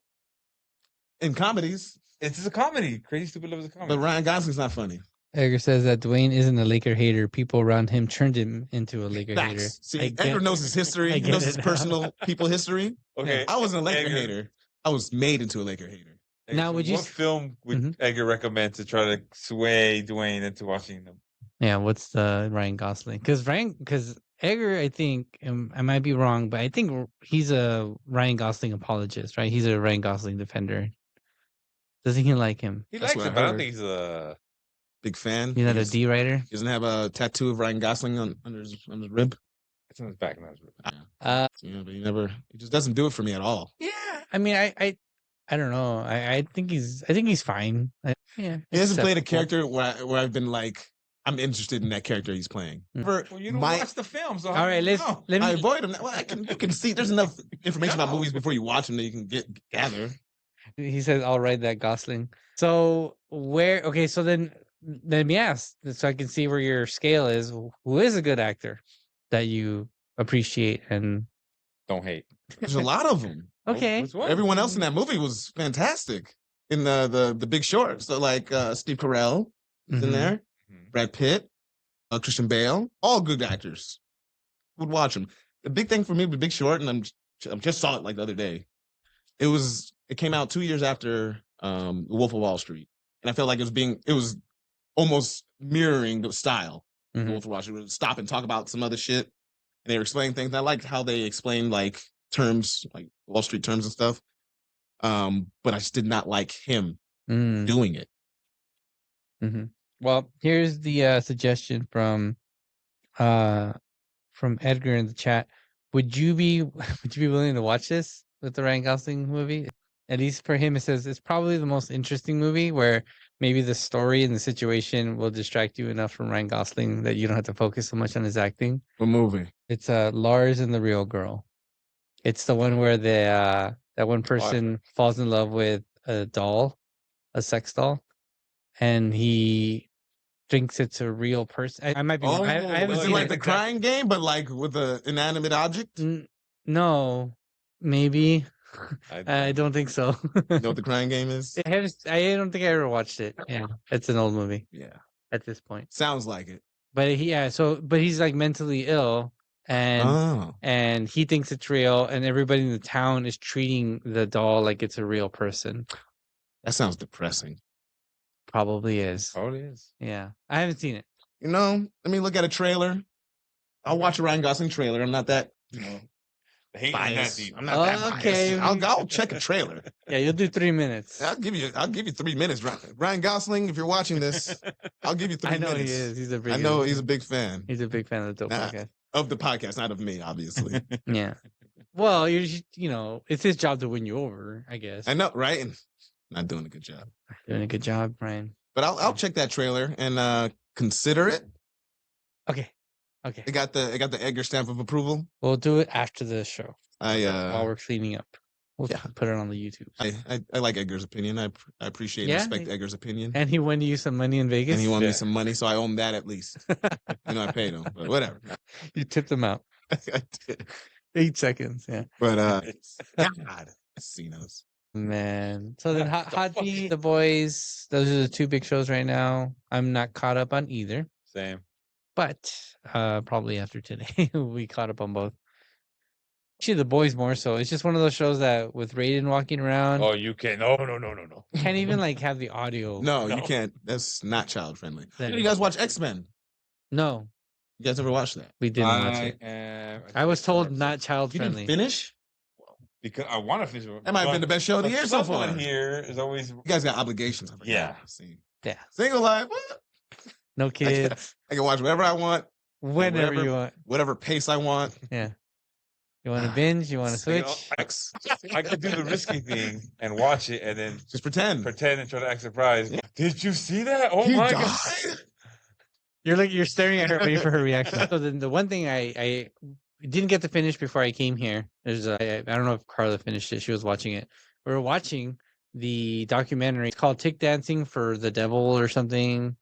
In comedies, It's just a comedy. Crazy Stupid Love is a comedy. but Ryan Gosling's not funny. Edgar says that Dewayne isn't a Laker hater. People around him turned him into a Laker hater. Facts. See, I get- Edgar knows his history. I He get knows it his now. personal people history. Okay. I wasn't a Laker Edgar. hater. I was made into a Laker hater. Now, would you What s- film would Mhm. Edgar recommend to try to sway Dwayne into watching them? Yeah, what's the Ryan Gosling? Because Edgar, I think I might be wrong, but I think he's a Ryan Gosling apologist, right? He's a Ryan Gosling defender. Doesn't he like him? He That's likes what I it, but I don't heard. think he's a. Big fan. He's not a He's- D writer. He doesn't have a tattoo of Ryan Gosling on his rib. It's on his back. Not his rib. Yeah, but he just doesn't do it for me at all. Yeah, I mean, I don't know. I think he's fine. Yeah, He hasn't played a acceptable. character where I've been like, I'm interested in that character he's playing. Mm. Well, you don't My- watch the film, so All right, let let I me. avoid him. Well, you can see there's enough information about movies before you watch them that you can gather. He says, "I'll write that Gosling." So okay, so then let me ask, so I can see where your scale is. Who is a good actor that you appreciate? And Don't hate. There's a lot of them. okay, Which one? Everyone else in that movie was fantastic. In the Big Short, so like Steve Carell is in Mhm. there, Mhm. Brad Pitt, Christian Bale, all good actors. Would watch them. the big thing for me with Big Short, and I just saw it like the other day. It came out 2 years after The Wolf of Wall Street, and I felt like it was almost mirroring the style of The Mhm. Wolf of Wall Street. It would stop and talk about some other shit, and they were explaining things. And I liked how they explained like terms, like Wall Street terms and stuff. But I just did not like him Mm. doing it. Well, here's the suggestion from Edgar in the chat. Would you be willing to watch this with the Ryan Gosling movie? At least for him, it says it's probably the most interesting movie where maybe the story and the situation will distract you enough from Ryan Gosling that you don't have to focus so much on his acting. What movie? It's Lars and the Real Girl. It's the one where that one person falls in love with a doll, a sex doll, and he thinks it's a real person. I might be wrong. I haven't is it seen like it. the crying game, but like with an inanimate object? No, maybe. I don't think so. You know what the crying game is? I don't think I ever watched it. Yeah, it's an old movie Yeah, at this point. sounds like it. But but he's like mentally ill, and he thinks it's real, and everybody in the town is treating the doll like it's a real person. That sounds depressing. Probably is. Probably is. Yeah, I haven't seen it. You know, let me look at a trailer. I'll watch a Ryan Gosling trailer. I'm not that, The hate is not biased. deep. I'm not that Okay. biased. I'll check a trailer. Yeah, you'll do 3 minutes. I'll give you 3 minutes. Ryan Gosling, if you're watching this, I'll give you 3 I know minutes. he is. He's a big. I know he's a big fan He's a big fan of the dope Nah. podcast. of the podcast, not of me, obviously. Yeah. Well, it's his job to win you over, I guess. I know, right? And not doing a good job. Doing a good job, Brian. But I'll check that trailer and consider it. Okay. It got the Edgar stamp of approval. We'll do it after the show while I we're cleaning up. We'll yeah. put it on the YouTube. I like Edgar's opinion. I appreciate and respect Edgar's opinion. And he won you some money in Vegas. And he won me some money, so I owe him that at least. I paid him, but whatever. You tipped him out. I did. 8 seconds. Yeah. But God, casinos. Man. So then Hot Beat, The Boys, those are the 2 big shows right now. I'm not caught up on either. Same. But probably after today, we caught up on both. Actually, The Boys more so. It's just one of those shows that with Raiden walking around, Oh, you can't. No. can't even like have the audio. No, you can't. That's not child friendly. That You is- guys watch X-Men? No, You guys ever watch that? we didn't watch it. I was told not child You friendly. didn't finish? because I want to finish it. That might have been the best show of the year so far. Someone here is always. You guys got obligations. I'm like, Yeah. See, Yeah. single life. What? No kids. I can watch whatever I want, Whenever whatever- you want. whatever pace I want. Yeah. You want to binge? You want to You know, switch? I could do the risky thing and watch it and then Just pretend. pretend and try to act surprised. Yeah. Did you see that? Oh He my died? god! You're staring at her, waiting for her reaction. So then the one thing I didn't get to finish before I came here. I don't know if Carla finished it. She was watching it. We were watching the documentary. It's called "Tick Dancing for the Devil" or something.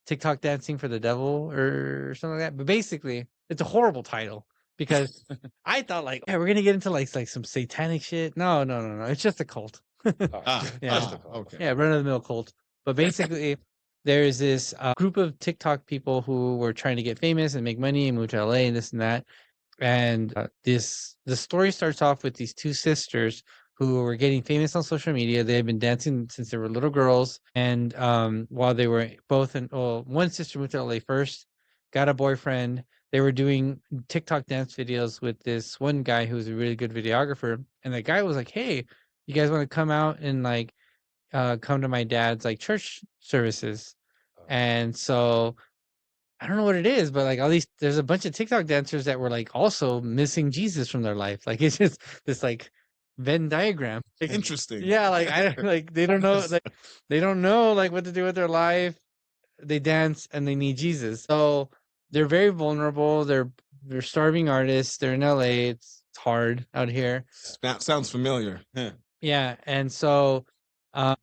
TikTok Dancing for the Devil or something like that. But basically, it's a horrible title because I thought like, yeah, we're gonna get into like some satanic shit. No. It's just a cult. Yeah. Okay. Yeah, run of the mill cult. But basically, there's this group of TikTok people who were trying to get famous and make money and move to LA and this and that. And the story starts off with these 2 sisters who were getting famous on social media. They had been dancing since they were little girls. And while they were both one sister moved to LA first, got a boyfriend. They were doing TikTok dance videos with this one guy who was a really good videographer. And the guy was like, "Hey, you guys want to come out and like come to my dad's like church services?" And so I don't know what it is, but like there's a bunch of TikTok dancers that were like also missing Jesus from their life. Like it's just this like Venn diagram. Like, Interesting. yeah, like they don't know like what to do with their life. They dance and they need Jesus. So they're very vulnerable. They're starving artists. They're in LA. It's hard out here. Sounds familiar. Yeah, and so so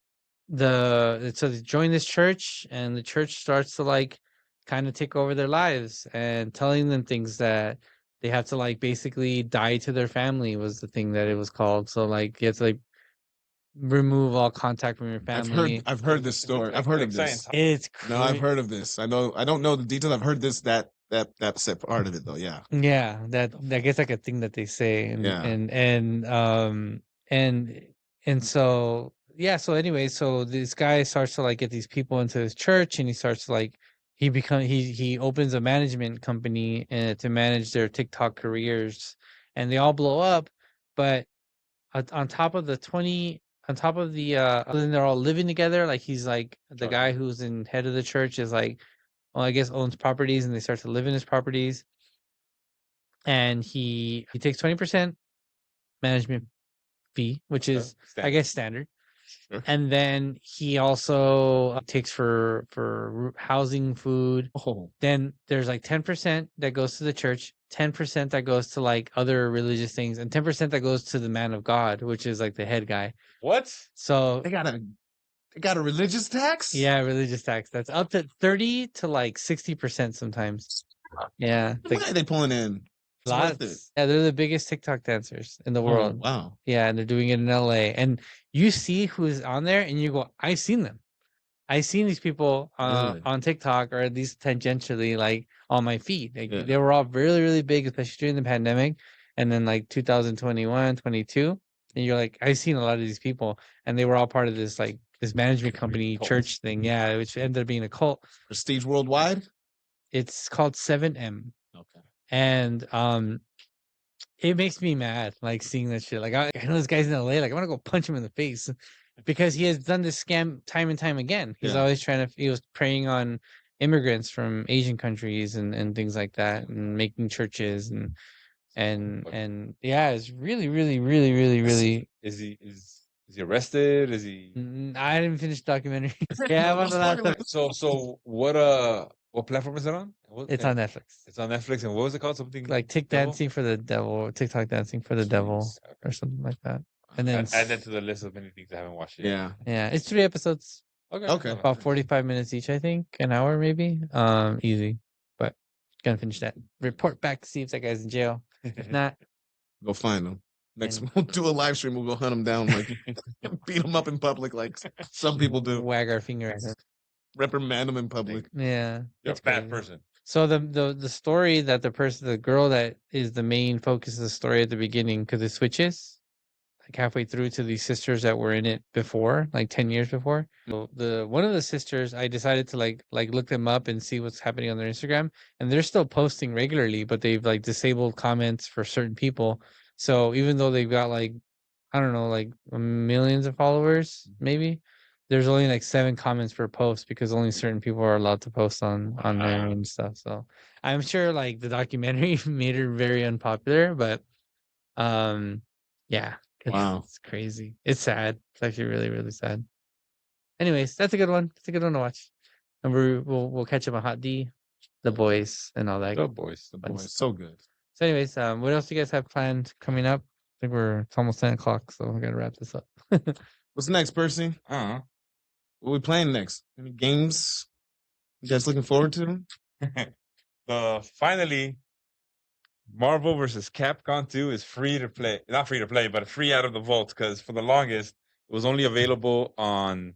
they join this church, and the church starts to like kind of take over their lives and telling them things that they have to like basically die to their family was the thing that it was called. So like you have to like remove all contact from your family. I've heard this story. I've heard of this. Science. It's No, I've heard of this. I don't know the details. I've heard this that That's that part of it though. Yeah. Yeah, that I guess like a thing that they say, and Yeah. and and so yeah. So anyway, so this guy starts to like get these people into his church, and he starts to like he opens a management company to manage their TikTok careers, and they all blow up, but on top of the 20 on top of the then they're all living together. Like he's like the guy who's in head of the church is like, well, I guess owns properties, and they start to live in his properties, and he takes 20% management fee, which is I guess standard. Sure. And then he also takes for housing, food. Oh, Then there's like 10% that goes to the church, 10% that goes to like other religious things, and 10% that goes to the man of God, which is like the head guy. What? So they got a religious tax. yeah, religious tax. That's up to 30 to like 60% sometimes. Yeah, How much money are they pulling in? It's worth it. lots. Yeah, they're the biggest TikTok dancers in the Oh, world. wow. Yeah, and they're doing it in LA. And you see who's on there, and you go, I've seen them. I've seen these people Really? on TikTok, or at least tangentially, like on my feed. Like Yeah. they were all really, really big, especially during the pandemic, and then like 2021, 22. And you're like, I've seen a lot of these people, and they were all part of this like this management company Cult. church thing. Yeah, which ended up being a cult. Prestige Worldwide. It's called 7M. Okay. And it makes me mad, like seeing that shit. Like I know this guy's in LA, like I want to go punch him in the face because he has done this scam time and time again. He's Yeah. always he was preying on immigrants from Asian countries and things like that, and making churches and yeah, it's really, really, really, really, really. Is he arrested? Is he? I didn't finish the documentary. Yeah, I No watched the last spoilers. episode. So what platform is it on? It's on Netflix. It's on Netflix, and what was it called? Something Like dancing for the devil, TikTok dancing for the devil, Jeez, okay. or something like that. And then Add that to the list of many things I haven't watched yet. Yeah. it's 3 episodes. Okay. About 45 minutes each, I think, an hour maybe. Easy, but gonna finish that. Report back to see if that guy's in jail. If not, Go find them. Next, And- we'll do a live stream. We'll go hunt them down, like beat them up in public, like some people do. wag our finger at him. Reprimand them in public. Yeah, You're a it's bad crazy. person. So the story that the girl that is the main focus of the story at the beginning, because it switches like halfway through to these sisters that were in it before, like 10 years before. So the one of the sisters, I decided to like look them up and see what's happening on their Instagram, and they're still posting regularly, but they've like disabled comments for certain people. So even though they've got like, I don't know, like millions of followers, maybe there's only like 7 comments per post because only certain people are allowed to post on there and stuff. So I'm sure like the documentary made her very unpopular, but yeah, Wow. it's crazy. It's sad. It's actually really, really sad. Anyways, that's a good one. It's a good one to watch. And we'll catch up on Hot D, The Boys, and all that. The boys. The Fun boy stuff. is so good. So anyways, what else do you guys have planned coming up? I think it's almost 10 o'clock, so we gotta wrap this up. What's next, Percy? Uh What are we playing next? Any games you guys looking forward to? Finally, Marvel vs. Capcom 2 is free to play. Not free to play, but free out of the vault, because for the longest, it was only available on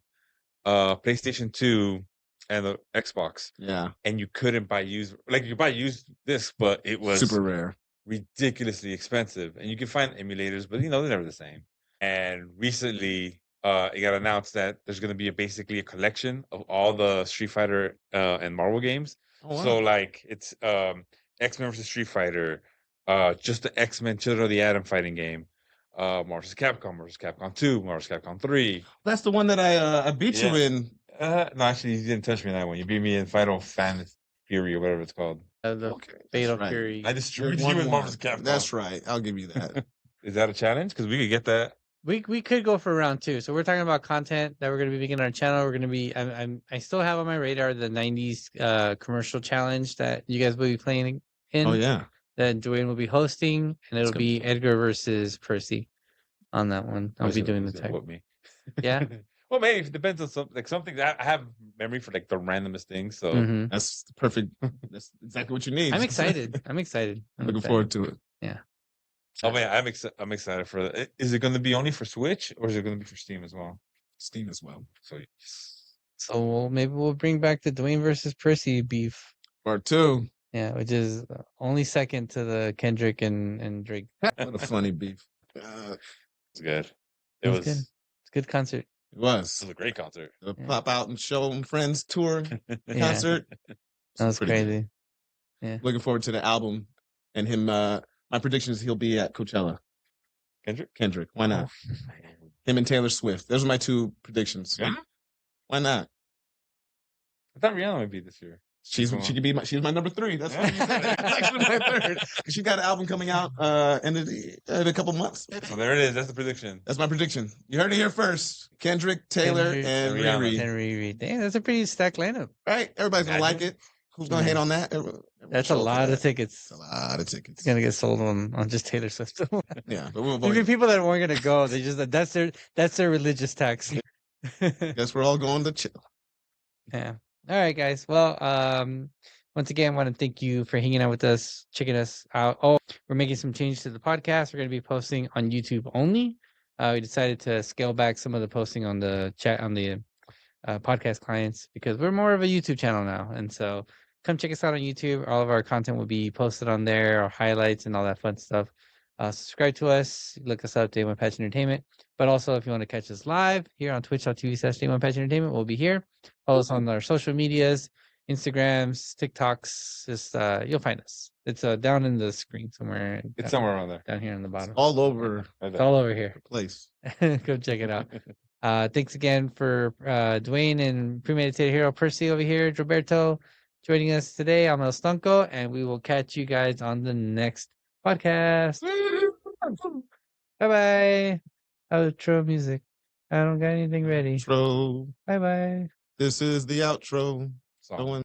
PlayStation 2 and the Xbox, Yeah. and you couldn't buy used. Like, you could buy used discs, but it was Super rare. ridiculously expensive. And you can find emulators, but they're never the same. And recently, it got announced that there's going to be basically a collection of all the Street Fighter and Marvel games. Oh, wow. So like it's X-Men versus Street Fighter, just the X-Men Children of the Atom fighting game, Marvel vs. Capcom 2, Marvel vs. Capcom 3. That's the one that I beat you Yeah. in. No, actually, you didn't touch me in that one. You beat me in Final Fantasy Fury or whatever it's called. The Okay, that's Fatal right. Fury. I destroyed you in Marvel vs. Capcom. That's right. I'll give you that. Is that a challenge? Because we could get that. We could go for round 2. So we're talking about content that we're going to be making on our channel. We're going to be I still have on my radar the 90s commercial challenge that you guys will be playing in. Oh yeah. That Dewayne will be hosting, and it'll gonna be be fun. Edgar versus Percy on that one. I'll be doing the tech. tech. With me. Yeah? Well, maybe it depends on something. I have memory for like the randomest things. So Mhm. That's perfect. That's exactly what you need. I'm excited. I'm excited. I'm Looking excited. forward to it. oh man, I'm excited for that. Is it going to be only for Switch or is it going to be for Steam as well? Steam as well. So So maybe we'll bring back the Dwayne versus Percy beef. Part 2. Yeah, which is only second to the Kendrick and Drake. What a funny beef. It's good. It was good. It's a good concert. It was. a great concert. The Yeah. Pop Out and Show and Friends tour Yeah. concert. That was pretty good. crazy. Yeah. Looking forward to the album and him. My prediction is he'll be at Coachella. Kendrick. Why not? Him and Taylor Swift. Those are my 2 predictions. Yeah? Why not? I thought Rihanna might be this year. She could be she's my number 3. That's what that's actually my 3rd. She got an album coming out in a couple months. So there it is. That's the prediction. That's my prediction. You heard it here first. Kendrick, Taylor, Kendrick, and Rihanna. Riri. And Riri. Damn, that's a pretty stacked lineup. Right? Everybody's gonna like it. Who's gonna hate on that? That's a lot of tickets. That's a lot of tickets. It's gonna get sold on just Taylor Swift. Yeah, but we'll Maybe avoid. people that weren't gonna go, they just that's their religious tax. Guess we're all going to chill. Yeah. All right, guys. Well, once again, I want to thank you for hanging out with us, checking us out. Oh, we're making some changes to the podcast. We're going to be posting on YouTube only. We decided to scale back some of the posting on the chat on the podcast clients because we're more of a YouTube channel now. And so come check us out on YouTube. All of our content will be posted on there, our highlights and all that fun stuff. Subscribe to us. Look us up, Day One Patch Entertainment. But also, if you want to catch us live here on twitch.tv/Day One Patch Entertainment, we'll be here. Follow us on our social medias, Instagrams, TikToks. Just you'll find us. It's down in the screen somewhere. It's somewhere around there. down here on the bottom. All over Right It's there. all over here. the place. Go check it out. Thanks again for Dewayne and Premeditated Hero Percy over here, Roberto, joining us today. I'm El Stunko, and we will catch you guys on the next podcast. Bye bye. Outro music. I don't got anything ready. Outro. Bye bye. This is the outro. Song. No one